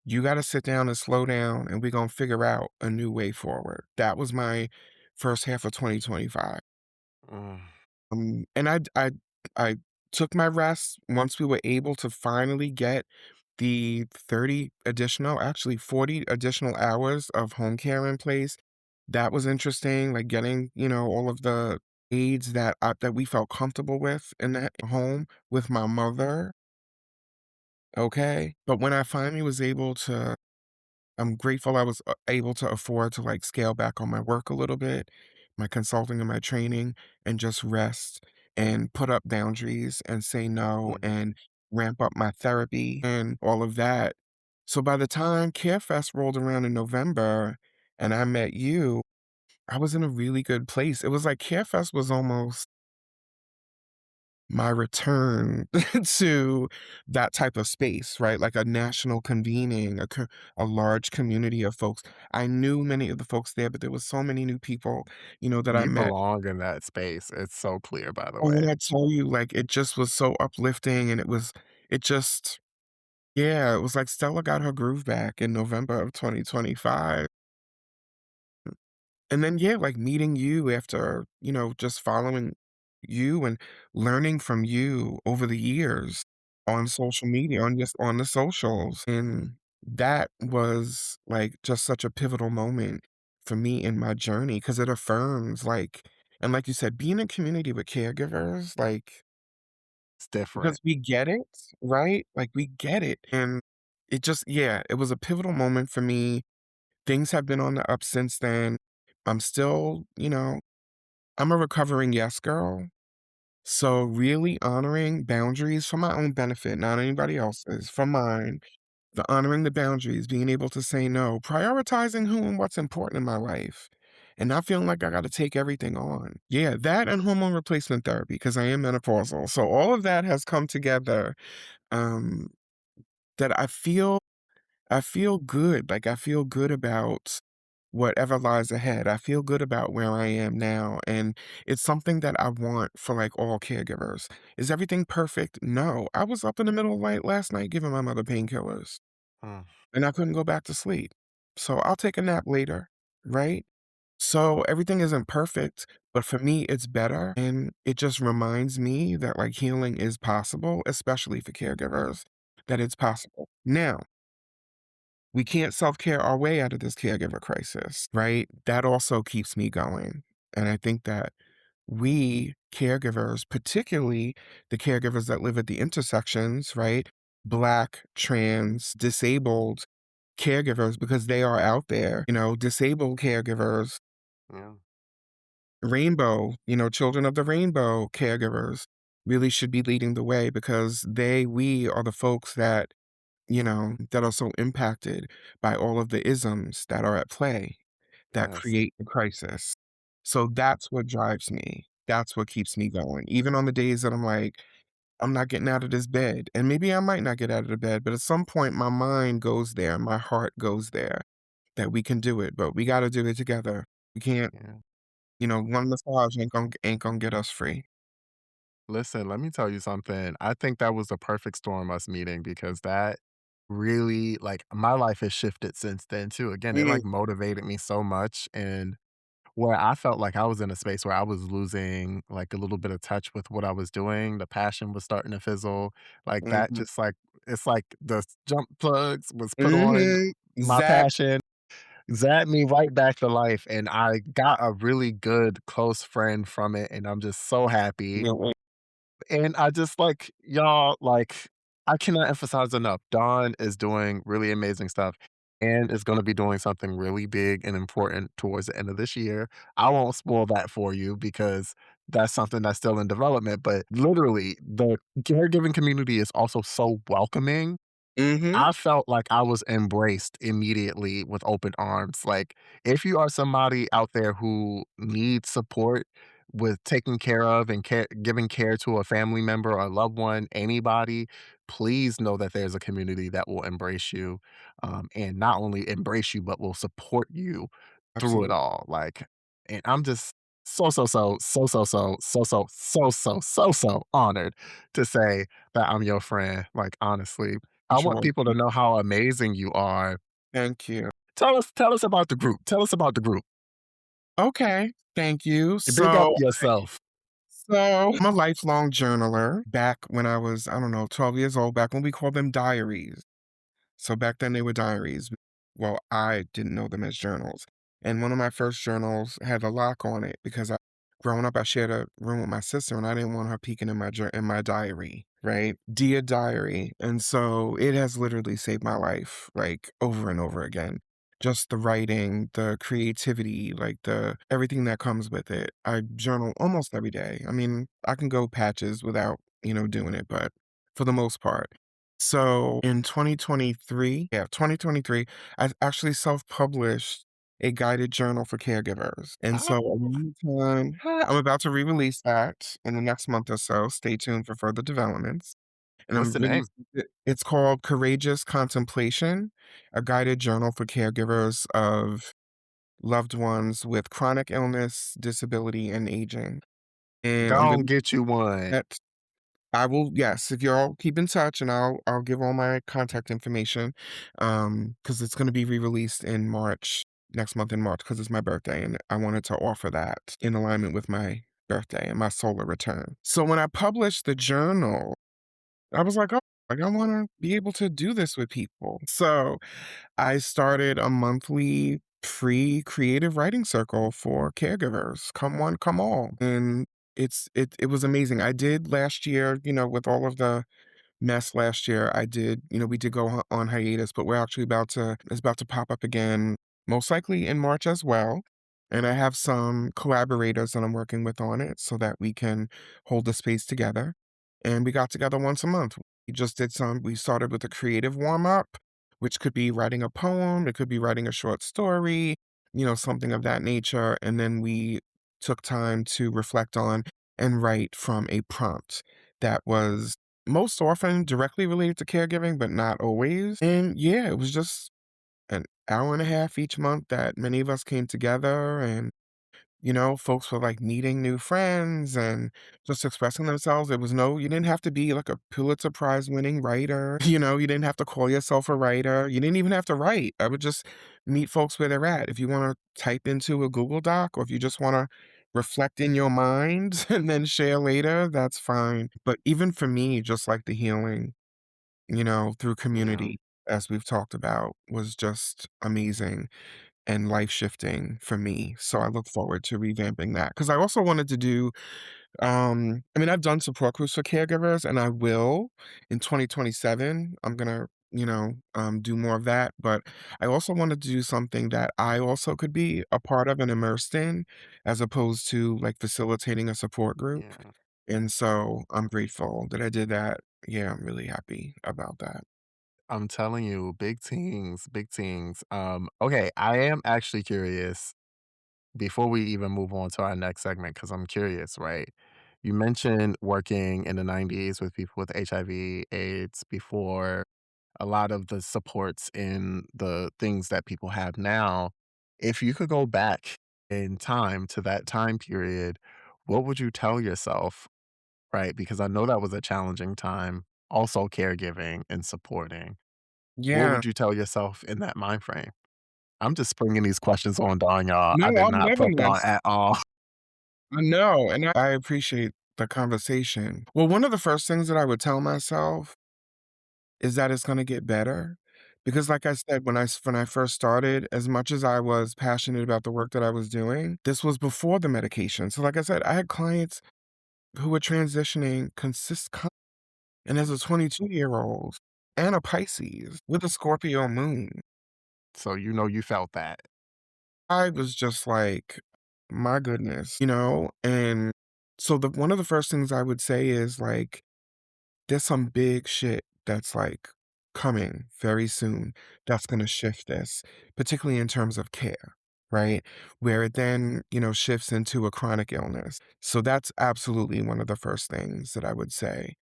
You gotta sit down and slow down, and we're gonna figure out a new way forward." That was my first half of 2025. Mm, And I took my rest once we were able to finally get the 30 additional actually 40 additional hours of home care in place. That was interesting, like, getting, all of the aides that we felt comfortable with in that home with my mother, okay? But when I finally was able to I'm grateful I was able to afford to like scale back on my work a little bit, my consulting and my training, and just rest and put up boundaries and say no mm. and ramp up my therapy and all of that. So by the time CareFest rolled around in November and I met you, I was in a really good place. It was like CareFest was almost my return to that type of space, right? Like a national convening, a large community of folks. I knew many of the folks there, but there was so many new people, that I You met. belong in that space. It's so clear, by the And when way. I tell you, like, it just was so uplifting and it just, yeah, it was like Stella got her groove back in November of 2025. And then, yeah, like meeting you after, just following you and learning from you over the years on social media, on the socials. And that was like just such a pivotal moment for me in my journey because it affirms and like you said, being in community with caregivers, like, It's different. because we get it, right? Like we get it. And yeah, it was a pivotal moment for me. Things have been on the up since then. I'm still, I'm a recovering yes girl. So really honoring boundaries for my own benefit, not anybody else's, for mine. The honoring the boundaries, being able to say no, prioritizing who and what's important in my life, and not feeling like I got to take everything on. Yeah, that and hormone replacement therapy because I am menopausal. So all of that has come together. Um, that I feel good, like, I feel good about whatever lies ahead. I feel good about where I am now, and it's something that I want for, like, all caregivers. Is everything perfect? No. I was up in the middle of the night last night giving my mother painkillers, Mm. and I couldn't go back to sleep. So I'll take a nap later, right? So everything isn't perfect, but for me, it's better, and it just reminds me that, like, healing is possible, especially for caregivers, that it's possible. Now we can't self-care our way out of this caregiver crisis, right? That also keeps me going. And I think that we caregivers, particularly the caregivers that live at the intersections, right? Black, trans, disabled caregivers, because they are out there, disabled caregivers, Yeah. rainbow, children of the rainbow caregivers really should be leading the way because we are the folks that that are so impacted by all of the isms that are at play that Yes. create the crisis. So that's what drives me. That's what keeps me going. Even on the days that I'm like, I'm not getting out of this bed. And maybe I might not get out of the bed, but at some point my mind goes there, my heart goes there that we can do it, but we got to do it together. We can't, Yeah. one massage ain't gonna get us free. Listen, let me tell you something. I think that was the perfect storm, us meeting, because that really, like, my life has shifted since then too. Again, it Mm, like motivated me so much. And where I felt like I was in a space where I was losing like a little bit of touch with what I was doing, the passion was starting to fizzle. Like that, mhm, just like it's like the jump plugs was put on mhm. my Zap. passion, zapped me right back to life. And I got a really good close friend from it. And I'm just so happy. And I just like, y'all, like, I cannot emphasize enough. Dawn is doing really amazing stuff and is going to be doing something really big and important towards the end of this year. I won't spoil that for you because that's something that's still in development. But literally, the caregiving community is also so welcoming. Mhm. I felt like I was embraced immediately with open arms. Like, if you are somebody out there who needs support with taking care of and giving care to a family member or a loved one, anybody, please know that there's a community that will embrace you, and not only embrace you, but will support you through it Absolutely. all. Like, and I'm just so honored to say that I'm your friend. Like, honestly, I Much want more. people to know how amazing you are. Thank you. Tell us about the group. Tell us about the group. Okay, thank you. Big up So yourself. I'm a lifelong journaler. Back when I was, I don't know, 12 years old, back when we called them diaries. So back then they were diaries. Well, I didn't know them as journals. And one of my first journals had a lock on it because growing up, I shared a room with my sister and I didn't want her peeking in in my diary, right? Dear diary. And so it has literally saved my life like over and over again. Just the writing, the creativity, like everything that comes with it. I journal almost every day. I mean, I can go patches without, doing it, but for the most part. So in 2023, I actually self-published a guided journal for caregivers. And Ah, so around the time, I'm about to re-release that in the next month or so. Stay tuned for further developments. And what's I'm the name? releasing it's called Courageous Contemplation, a guided journal for caregivers of loved ones with chronic illness, disability, and aging. And I'm Go really and get you one. that I will, yes, if y'all keep in touch and I'll give all my contact information, because it's gonna be re-released in March, next month in March, because it's my birthday, and I wanted to offer that in alignment with my birthday and my solar return. So when I published the journal, I was like, I wanna be able to do this with people. So I started a monthly free creative writing circle for caregivers. Come one, come all. And it was amazing. I did last year, with all of the mess last year, we did go on hiatus, but we're actually it's about to pop up again, most likely in March as well. And I have some collaborators that I'm working with on it so that we can hold the space together. And we got together once a month. We started with a creative warm up, which could be writing a poem, it could be writing a short story, something of that nature. And then we took time to reflect on and write from a prompt that was most often directly related to caregiving, but not always. And yeah, it was just an hour and a half each month that many of us came together and folks were like meeting new friends and just expressing themselves. You didn't have to be like a Pulitzer Prize winning writer. You didn't have to call yourself a writer. You didn't even have to write. I would just meet folks where they're at. If you want to type into a Google Doc or if you just want to reflect in your mind and then share later, that's fine. But even for me, just like the healing, through Yeah. community. as we've talked about, was just amazing and life shifting for me. So I look forward to revamping that because I also wanted to do I mean, I've done support groups for caregivers, and I will in 2027. I'm gonna, do more of that. But I also wanted to do something that I also could be a part of and immersed in, as opposed to like facilitating a support group. Yeah. And so I'm grateful that I did that. Yeah, I'm really happy about that. I'm telling you, big things, big things. Okay, I am actually curious before we even move on to our next segment, because I'm curious, right? You mentioned working in the 90s with people with HIV, AIDS before a lot of the supports in the things that people have now. If you could go back in time to that time period, what would you tell yourself, right? Because I know that was a challenging time, also caregiving and supporting. What Yeah. would you tell yourself in that mind frame? I'm just springing these questions on Dawn, y'all. No, I did I'm not loving prep Dawn this. at all. I know, and I appreciate the conversation. Well, one of the first things that I would tell myself is that it's gonna get better. Because like I said, when I first started, as much as I was passionate about the work that I was doing, this was before the medication. So like I said, I had clients who were transitioning and as a 22-year-old and a Pisces with a Scorpio moon, So you know you felt that. I was just like, "My goodness," you know? And so the one of the first things I would say is, like, there's some big shit that's, like, coming very soon that's gonna shift this, particularly in terms of care, right? Where it then, shifts into a chronic illness. So that's absolutely one of the first things that I would say.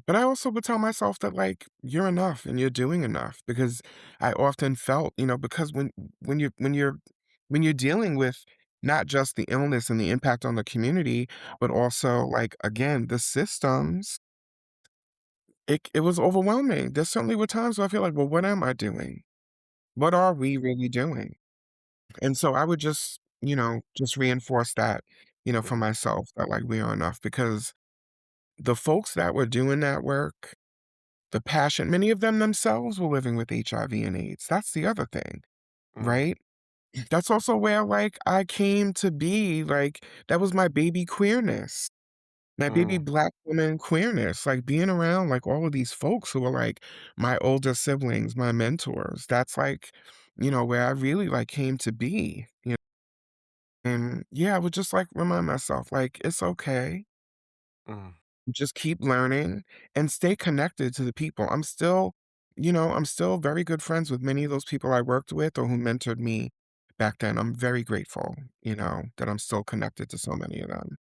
But I also would tell myself that, like, you're enough and you're doing enough because I often felt, because when you're dealing with not just the illness and the impact on the community, but also, like, again, the systems, it was overwhelming. There certainly were times where I feel like, "Well, what am I doing? What are we really doing?" And so I would just reinforce that, for Yeah. myself that, like, we are enough because the folks that were doing that work, the passion, many of them themselves were living with HIV and AIDS. That's the other thing, Mm, right? That's also where, like, I came to be, like, that was my baby queerness. My baby mm. Black woman queerness, like, being around, like, all of these folks who are, like, my older siblings, my mentors, that's, like, where I really, like, came to be, and, yeah, I would just, like, remind myself, like, "It's okay. Mm. Just keep learning and stay connected to the people." I'm still very good friends with many of those people I worked with or who mentored me back then. I'm very grateful, that I'm still connected to so many of them.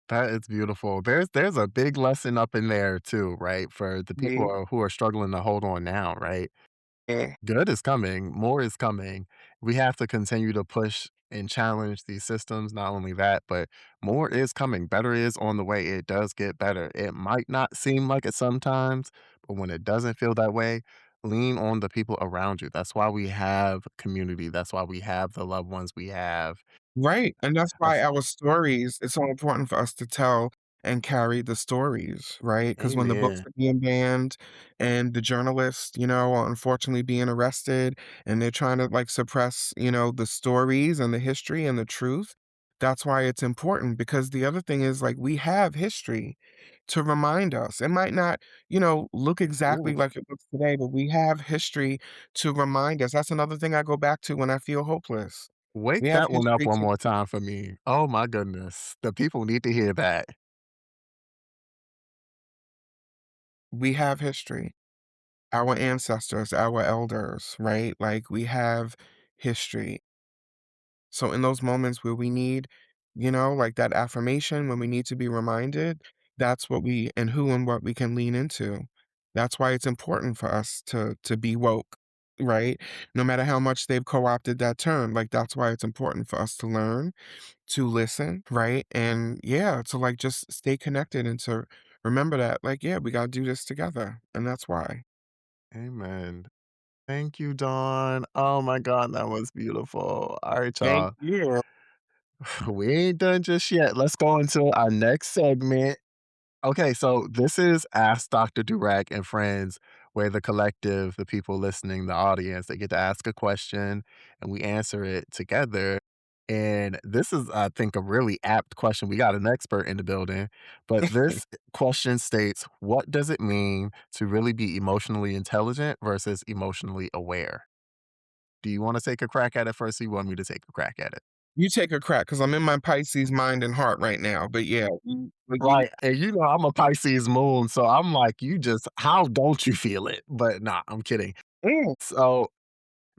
That is beautiful. There's a big lesson up in there too, right? For the people Mhm. who are struggling to hold on now, right? Yeah. Good is coming, more is coming. We have to continue to push and challenge these systems. Not only that, but more is coming. Better is on the way. It does get better. It might not seem like it sometimes, but when it doesn't feel that way, lean on the people around you. That's why we have community. That's why we have the loved ones we have. Right, and that's why That's our stories it's so important for us to tell and carry the stories, right? Because when the books amen. are being banned and the journalists, are unfortunately being arrested and they're trying to, like, suppress, the stories and the history and the truth, that's why it's important because the other thing is, like, we have history to remind us. It might not, look exactly Ooh, like it looks today, but we have history to remind us. That's another thing I go back to when I feel hopeless. We wake have that one up history one to more time for me. Oh my goodness. The people need to hear that. we have history. Our ancestors, our elders, right? Like, we have history. So in those moments where we need, like that affirmation, when we need to be reminded, that's what we and who and what we can lean into. That's why it's important for us to be woke, right? No matter how much they've co-opted that term, like that's why it's important for us to learn, to listen, right? And yeah, to like just stay connected and to remember that, like, yeah, we gotta do this together. And that's why. Amen. Thank you, Dawn. Oh my god, that was beautiful. Alright, Thank y'all. you. We ain't done just yet. Let's go into our next segment. Okay, so this is Ask Dr. Durack and Friends, where the collective, the people listening, the audience, they get to ask a question and we answer it together. And this is, I think, a really apt question. We got an expert in the building, but this question states, what does it mean to really be emotionally intelligent versus emotionally aware? Do you want to take a crack at it first, or you want me to take a crack at it? You take a crack because I'm in my Pisces mind and heart right now. But yeah, like you, Right. And you know, I'm a Pisces moon, so I'm like, you just, how don't you feel it? But nah, I'm kidding. mm, So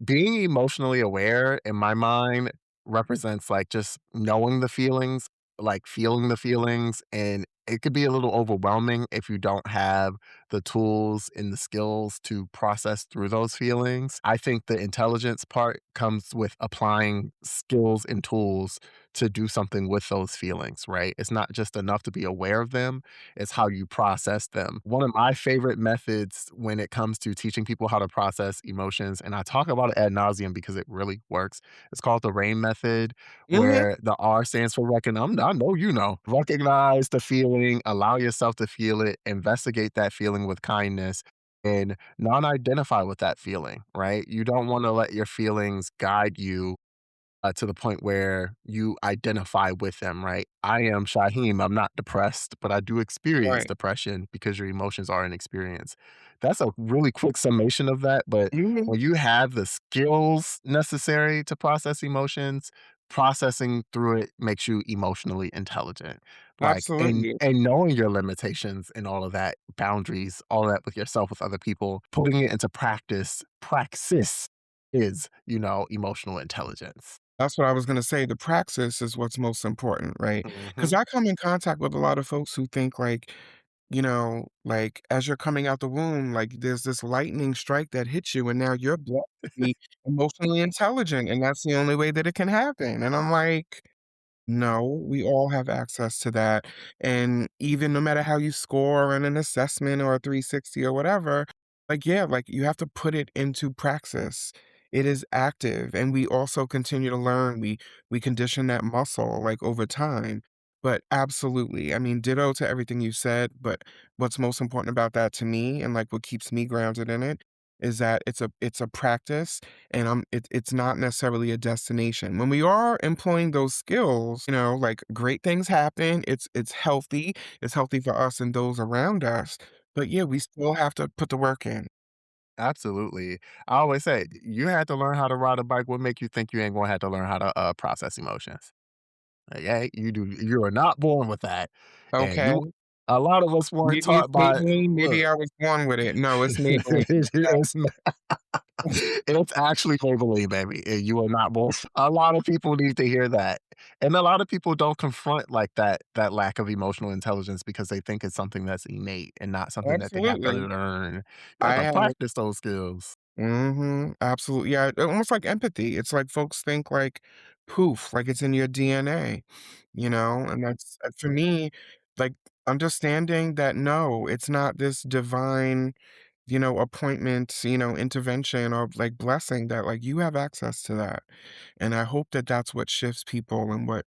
being emotionally aware in my mind represents like just knowing the feelings, like feeling the feelings. And it could be a little overwhelming if you don't have the tools and the skills to process through those feelings. I think the intelligence part comes with applying skills and tools to do something with those feelings, right? It's not just enough to be aware of them, it's how you process them. One of my favorite methods when it comes to teaching people how to process emotions, and I talk about it ad nauseum because it really works. It's called the RAIN method, mhm, where the R stands for I know you know. Recognize the feeling, allow yourself to feel it, investigate that feeling with kindness, and non identify with that feeling, right? You don't want to let your feelings guide you to the point where you identify with them, right? I am Shahem. I'm not depressed, but I do experience right. depression because your emotions are an experience. That's a really quick summation of that. But Mhm, when you have the skills necessary to process emotions, processing through it makes you emotionally intelligent. Like, absolutely. and knowing your limitations and all of that, boundaries, all that with yourself, with other people, putting it into praxis is, emotional intelligence. That's what I was gonna say. The praxis is what's most important, right? Because Mhm. I come in contact with a lot of folks who think like, like as you're coming out the womb, like there's this lightning strike that hits you, and now you're blessed to be emotionally intelligent, and that's the only way that it can happen. And I'm like, no, we all have access to that. And even no matter how you score on an assessment or a 360 or whatever, like, yeah, like you have to put it into praxis. It is active. And we also continue to learn. We condition that muscle like over time. But absolutely. I mean, ditto to everything you said. But what's most important about that to me and like what keeps me grounded in it is that it's a practice and it's not necessarily a destination. When we are employing those skills, like great things happen. It's healthy. It's healthy for us and those around us. But yeah, we still have to put the work in. Absolutely. I always say, you had to learn how to ride a bike. What make you think you ain't gonna have to learn how to process emotions? Like, yeah, you do. You are not born with that, and Okay. you. A lot of us weren't Maybe it's taught by. Maybelline. Maybe Look, I was born with it. No, it's Maybelline. it's it's actually Maybelline, baby. And you are not born. A lot of people need to hear that, and a lot of people don't confront like that lack of emotional intelligence because they think it's something that's innate and not something that they have to Absolutely. learn. You have I to have practice those skills. absolutely. Yeah, almost like empathy. It's like folks think like poof, like it's in your DNA, and that's for me, like understanding that no, it's not this divine, appointment, intervention or like blessing that like you have access to that. And I hope that that's what shifts people and what,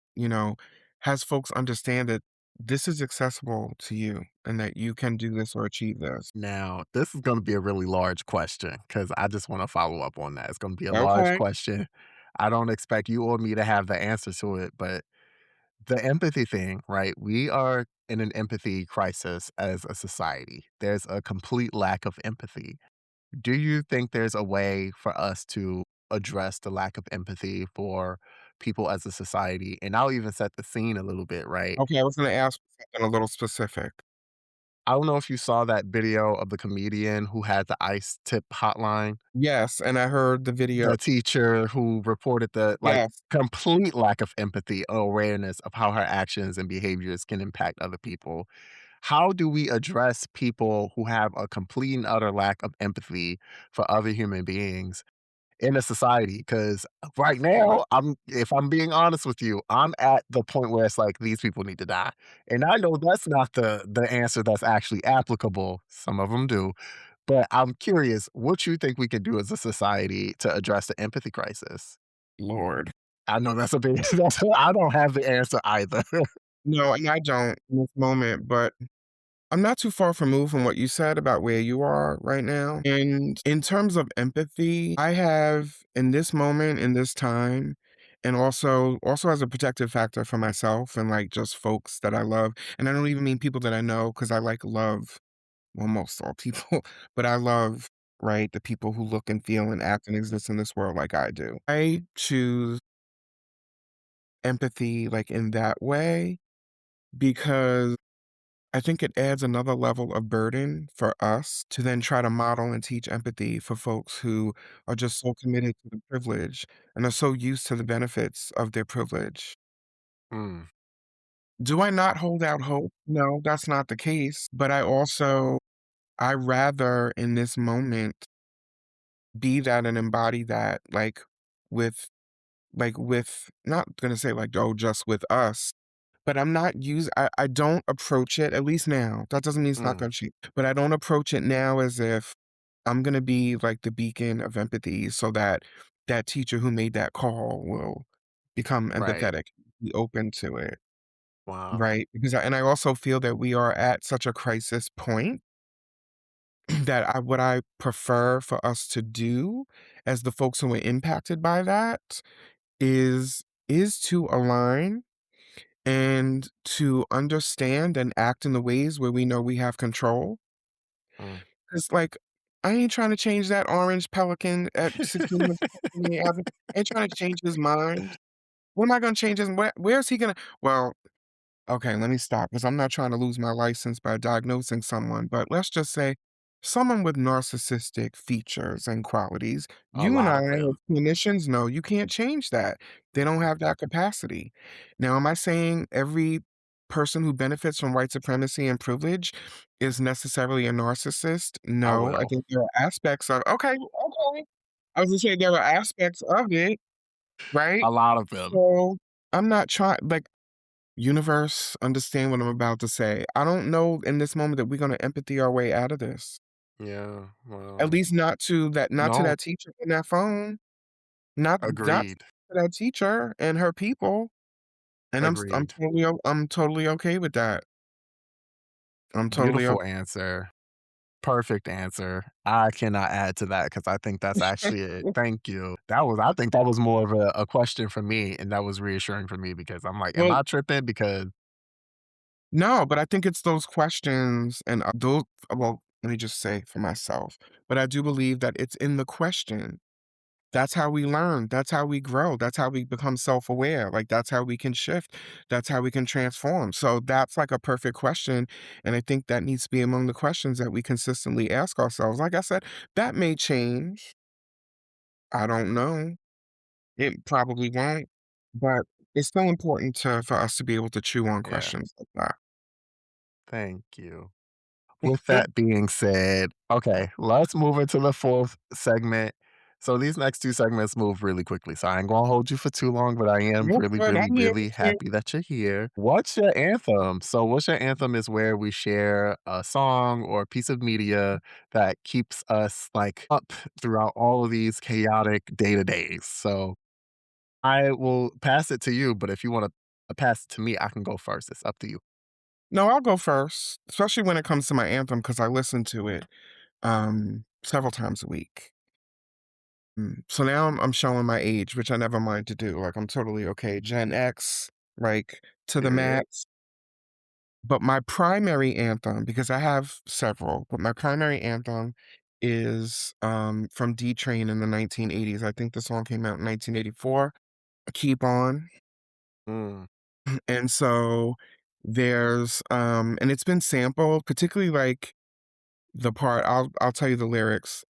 has folks understand that this is accessible to you and that you can do this or achieve this. Now, this is going to be a really large question because I just want to follow up on that. It's going to be a large Okay. question. I don't expect you or me to have the answer to it, but the empathy thing, right? We are in an empathy crisis as a society. There's a complete lack of empathy. Do you think there's a way for us to address the lack of empathy for people as a society? And I'll even set the scene a little bit, right? Okay, I was gonna ask something a little specific. I don't know if you saw that video of the comedian who had the ICE tip hotline. Yes, and I heard the video. The teacher who reported the, like, Yes, complete lack of empathy or awareness of how her actions and behaviors can impact other people. How do we address people who have a complete and utter lack of empathy for other human beings in a society? Because right now, if I'm being honest with you, I'm at the point where it's like, these people need to die. And I know that's not the answer that's actually applicable. Some of them do. But I'm curious what you think we can do as a society to address the empathy crisis. Lord. I know that's a big I don't have the answer either. No, and I don't in this moment, but I'm not too far removed from what you said about where you are right now. And in terms of empathy, I have in this moment, in this time, and also as a protective factor for myself and like just folks that I love. And I don't even mean people that I know because I like love well, most all people, but I love, right, the people who look and feel and act and exist in this world like I do. I choose empathy like in that way because I think it adds another level of burden for us to then try to model and teach empathy for folks who are just so committed to the privilege and are so used to the benefits of their privilege. Mm, Do I not hold out hope? No, that's not the case. But I rather in this moment be that and embody that with with not gonna say like, oh, just with us. But I don't approach it, at least now, that doesn't mean it's not mm, gonna change, but I don't approach it now as if I'm gonna be like the beacon of empathy so that that teacher who made that call will become right. empathetic, be open to it, Wow. right? I also feel that we are at such a crisis point that what I prefer for us to do as the folks who are impacted by that is to align and to understand and act in the ways where we know we have control. Mm. 'Cause, like, I ain't trying to change that orange pelican at 16 minutes I ain't trying to change his mind. What am I gonna change his where's he gonna well, okay, let me stop because I'm not trying to lose my license by diagnosing someone, but let's just say someone with narcissistic features and qualities, A you and lot I of as them. clinicians know you can't change that. They don't have that capacity. Now, am I saying every person who benefits from white supremacy and privilege is necessarily a narcissist? I No, I will. think there are aspects of okay, okay. I was gonna say there are aspects of it, right? A lot of them. So I'm not trying like universe, understand what I'm about to say. I don't know in this moment that we're gonna empathy our way out of this. Yeah, At well, least not to no, that teacher in that phone. Not to agreed, that teacher and her people. And agreed. I'm totally okay with that. I'm totally Beautiful okay. answer. Perfect answer. I cannot add to that because I think that's actually it. Thank you. I think that was more of a question for me, and that was reassuring for me because I'm like, am Well, I tripping? Because no, but I think it's those questions and those well, let me just say for myself, but I do believe that it's in the question. That's how we learn. That's how we grow. That's how we become self-aware. Like that's how we can shift. That's how we can transform. So that's like a perfect question. And I think that needs to be among the questions that we consistently ask ourselves. Like I said, that may change. I don't know. It probably won't. But it's still important for us to be able to chew on yeah, questions like thank you. With that. that being said, okay, let's move into the fourth segment. So these next two segments move really quickly. So I ain't gonna hold you for too long, but I am That's really, good. really, I'm here. really happy that you're here. What's your anthem? So what's your anthem is where we share a song or a piece of media that keeps us like up throughout all of these chaotic day to days. So I will pass it to you, but if you want to pass it to me, I can go first. It's up to you. No, I'll go first, especially when it comes to my anthem because I listen to it several times a week. So now I'm showing my age, which I never mind to do. Like I'm totally okay. Gen X, like to the Period. max. But my primary anthem, because I have several, but my primary anthem is from D Train in the 1980s. I think the song came out in 1984. Keep on. Mm, And so there's and it's been sampled, particularly like the part I'll tell you the lyrics.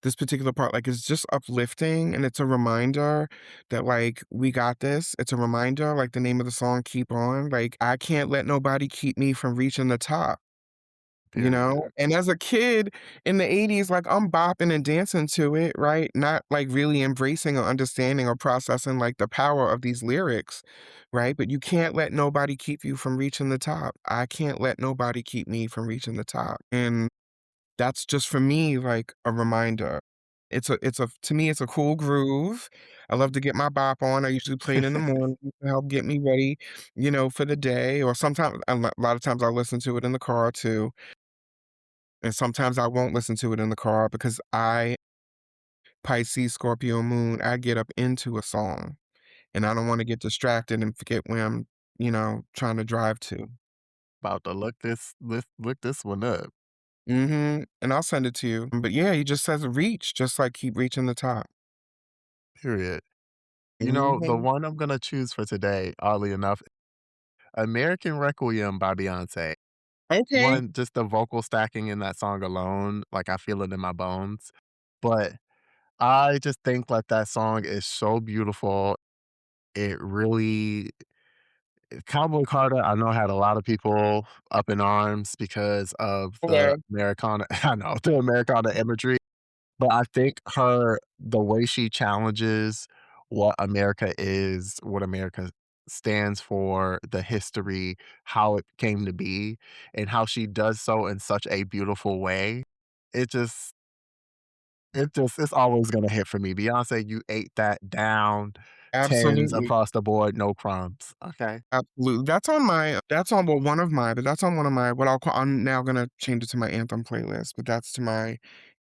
This particular part, like, is just uplifting, and it's a reminder that, like, we got this. It's a reminder, like the name of the song, "Keep On." Like, I can't let nobody keep me from reaching the top, you period. know? And as a kid in the '80s, like, I'm bopping and dancing to it, right? Not, like, really embracing or understanding or processing, like, the power of these lyrics, right? But you can't let nobody keep you from reaching the top. I can't let nobody keep me from reaching the top. And that's just for me, like, a reminder. It's a to me, it's a cool groove. I love to get my bop on. I usually play it in the morning to help get me ready, for the day, or sometimes a lot of times I listen to it in the car too, and sometimes I won't listen to it in the car because Pisces, Scorpio moon, I get up into a song, and I don't wanna get distracted and forget where I'm, trying to drive to. About to look this one up. Mhm, and I'll send it to you. But yeah, he just says reach, just like keep reaching the top. Period. The Mhm. one I'm gonna choose for today, oddly enough, American Requiem by Beyonce. Okay. One, just the vocal stacking in that song alone, like, I feel it in my bones. But I just think, like, that song is so beautiful. It really Cowboy Carter, I know, had a lot of people up in arms because of the Yeah, Americana I know, the Americana imagery, but I think the way she challenges what America is, what America stands for, the history, how it came to be, and how she does so in such a beautiful way, it just it's always gonna hit for me. Beyonce, you ate that down, 10s absolutely. across the board, no crumbs. Okay. Absolutely. That's on, well, one of my but that's on one of my what I'll call I'm now gonna change it to my anthem playlist, but that's to my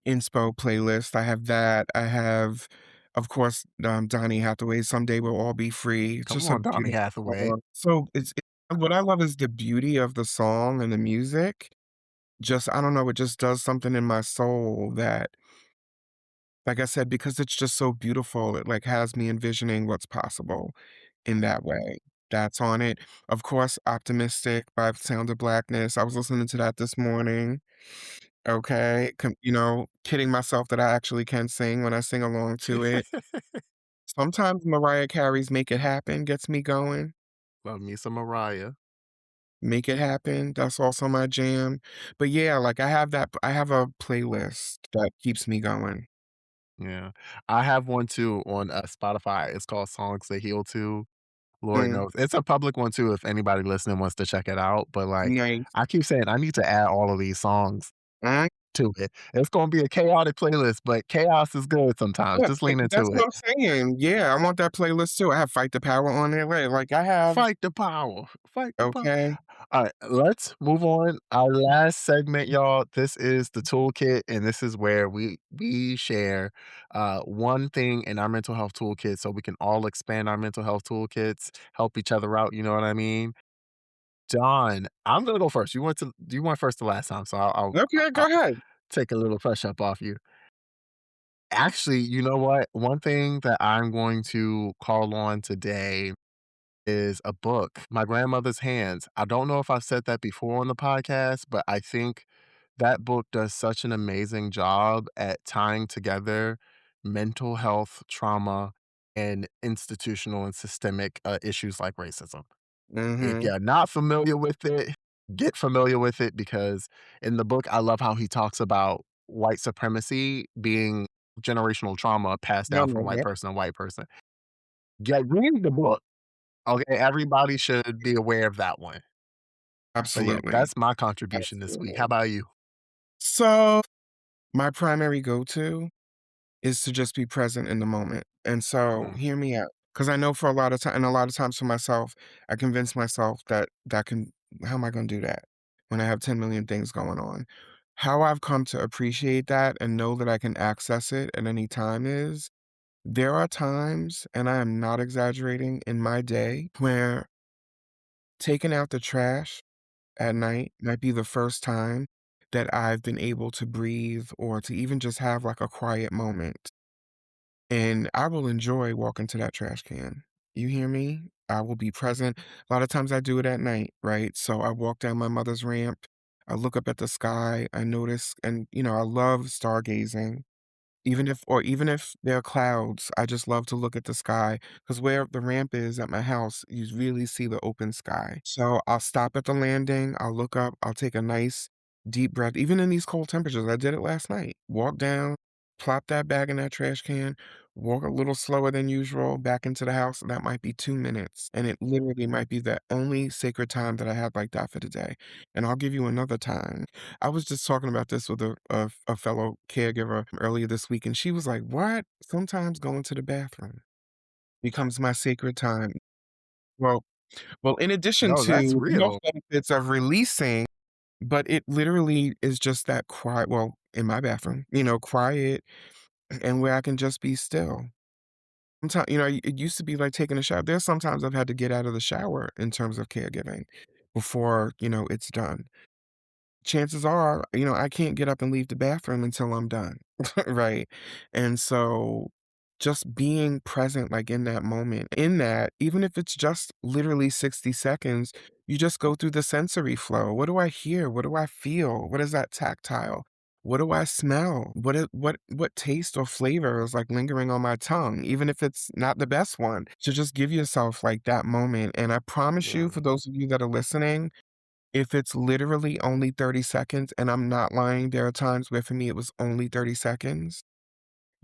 inspo playlist. I have that. I have, of course, Donny Hathaway's "Someday We'll All Be Free." It's Come just a on, Donny beautiful Hathaway. song. So what I love is the beauty of the song and the music. Just I don't know, it just does something in my soul that, like I said, because it's just so beautiful, it, like, has me envisioning what's possible in that way. That's on it. Of course, "Optimistic" by Sound of Blackness. I was listening to that this morning, okay? Kidding myself that I actually can sing when I sing along to it. Sometimes Mariah Carey's "Make It Happen" gets me going. Love me some Mariah. "Make It Happen," that's also my jam. But yeah, like, I have a playlist that keeps me going. Yeah. I have one too on, Spotify. It's called Songs to Heal To. Lord Mm, knows. It's a public one too if anybody listening wants to check it out, but, like, nice. I keep saying I need to add all of these songs Mm. to it. It's gonna be a chaotic playlist, but chaos is good sometimes. Yeah, Just lean that's into what it. I'm saying. Yeah, I want that playlist too. I have Fight the Power on there, like I have. Fight the power. Fight the power. Okay. Alright, let's move on. Our last segment, y'all, this is the toolkit, and this is where we share, one thing in our mental health toolkit so we can all expand our mental health toolkits, help each other out, you know what I mean? Dawn, I'm gonna go first. You went first the last time, so Okay, go I'll ahead. take a little pressure up off you. Actually, you know what? One thing that I'm going to call on today is a book, My Grandmother's Hands. I don't know if I've said that before on the podcast, but I think that book does such an amazing job at tying together mental health, trauma, and institutional and systemic issues like racism. If Mhm. you're not familiar with it, get familiar with it because in the book, I love how he talks about white supremacy being generational trauma passed No, down from no, white yep, person to white person. Get read the book. Okay, everybody should be aware of that one. But yeah, absolutely, that's my contribution this week. How absolutely. about you? So, my primary go-to is to just be present in the moment, and so Mm. hear me out, because I know for a lot of time and a lot of times for myself, I convince myself that how am I gonna do that when I have 10,000,000 things going on? How I've come to appreciate that and know that I can access it at any time is there are times, and I am not exaggerating, in my day where taking out the trash at night might be the first time that I've been able to breathe or to even just have like a quiet moment. And I will enjoy walking to that trash can. You hear me? I will be present. A lot of times I do it at night, right? So I walk down my mother's ramp. I look up at the sky. I notice, and I love stargazing. Even if there are clouds, I just love to look at the sky because where the ramp is at my house, you really see the open sky. So I'll stop at the landing, I'll look up, I'll take a nice deep breath, even in these cold temperatures. I did it last night. Walk down, plop that bag in that trash can, walk a little slower than usual back into the house, that might be 2 minutes, and it literally might be the only sacred time that I have like that for the day, and I'll give you another time. I was just talking about this with a fellow caregiver earlier this week, and she was like, "What? Sometimes going to the bathroom becomes my sacred time." Well well, in addition No, that's to the health real. benefits of releasing, but it literally is just that quiet, well, in my bathroom, quiet and where I can just be still. Sometimes, it used to be like taking a shower. There's sometimes I've had to get out of the shower in terms of caregiving before, it's done. Chances are, I can't get up and leave the bathroom until I'm done, right? And so just being present, like in that moment, in that, even if it's just literally 60 seconds, you just go through the sensory flow. What do I hear? What do I feel? What is that tactile? What do I smell? What taste or flavor is like lingering on my tongue, even if it's not the best one? So just give yourself like that moment. And I promise you, Yeah, for those of you that are listening, if it's literally only 30 seconds, and I'm not lying, there are times where for me it was only 30 seconds,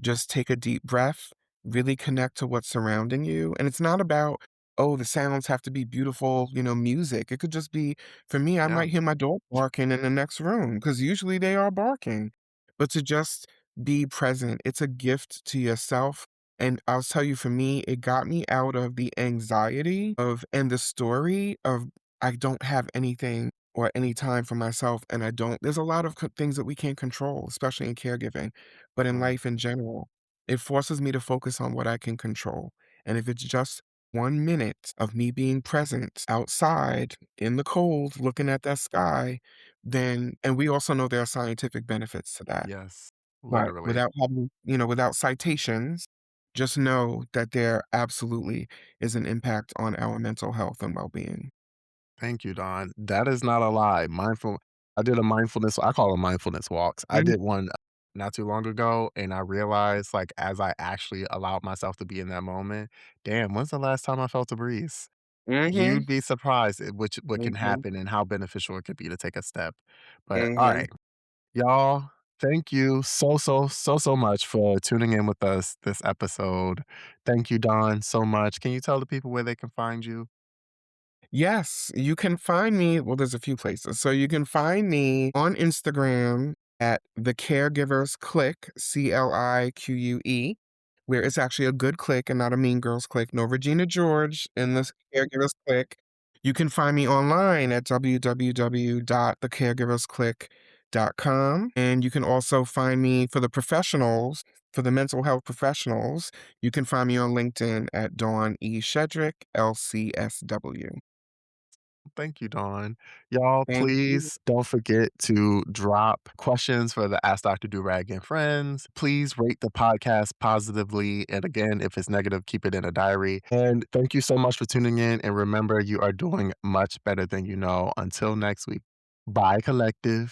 just take a deep breath, really connect to what's surrounding you. And it's not about, oh, the sounds have to be beautiful, music. It could just be, for me, I yeah, might hear my dog barking in the next room because usually they are barking. But to just be present, it's a gift to yourself. And I'll tell you, for me, it got me out of the anxiety of and the story of I don't have anything or any time for myself. And I don't, there's a lot of things that we can't control, especially in caregiving, but in mm, life in general. It forces me to focus on what I can control. And if it's just 1 minute of me being present outside in the cold, looking at that sky, then, and we also know there are scientific benefits to that. yes, But literally. without having, without citations, just know that there absolutely is an impact on our mental health and well being. Thank you, Don. That is not a lie. I did a mindfulness, I call them mindfulness walks. I did one not too long ago, and I realized, like, as I actually allowed myself to be in that moment, damn, when's the last time I felt a breeze? Mm-hmm. You'd be surprised at what can Mm-hmm. happen and how beneficial it could be to take a step. But all Mm-hmm. right, y'all, thank you so much for tuning in with us this episode. Thank you, Don, so much. Can you tell the people where they can find you? Yes, you can find me, well, there's a few places. So you can find me on Instagram at the Caregivers Click, CLIQUE, where it's actually a good click and not a Mean Girls click. No Regina George in this Caregivers Click. You can find me online at www.thecaregiversclick.com. And you can also find me for the professionals, for the mental health professionals. You can find me on LinkedIn at Dawn E. Shedrick, LCSW. Thank you, Dawn. Y'all, Thank you. please don't forget to drop questions for the Ask Dr. Durag and friends. Please rate the podcast positively. And again, if it's negative, keep it in a diary. And thank you so much for tuning in. And remember, you are doing much better than you know. Until next week. Bye, collective.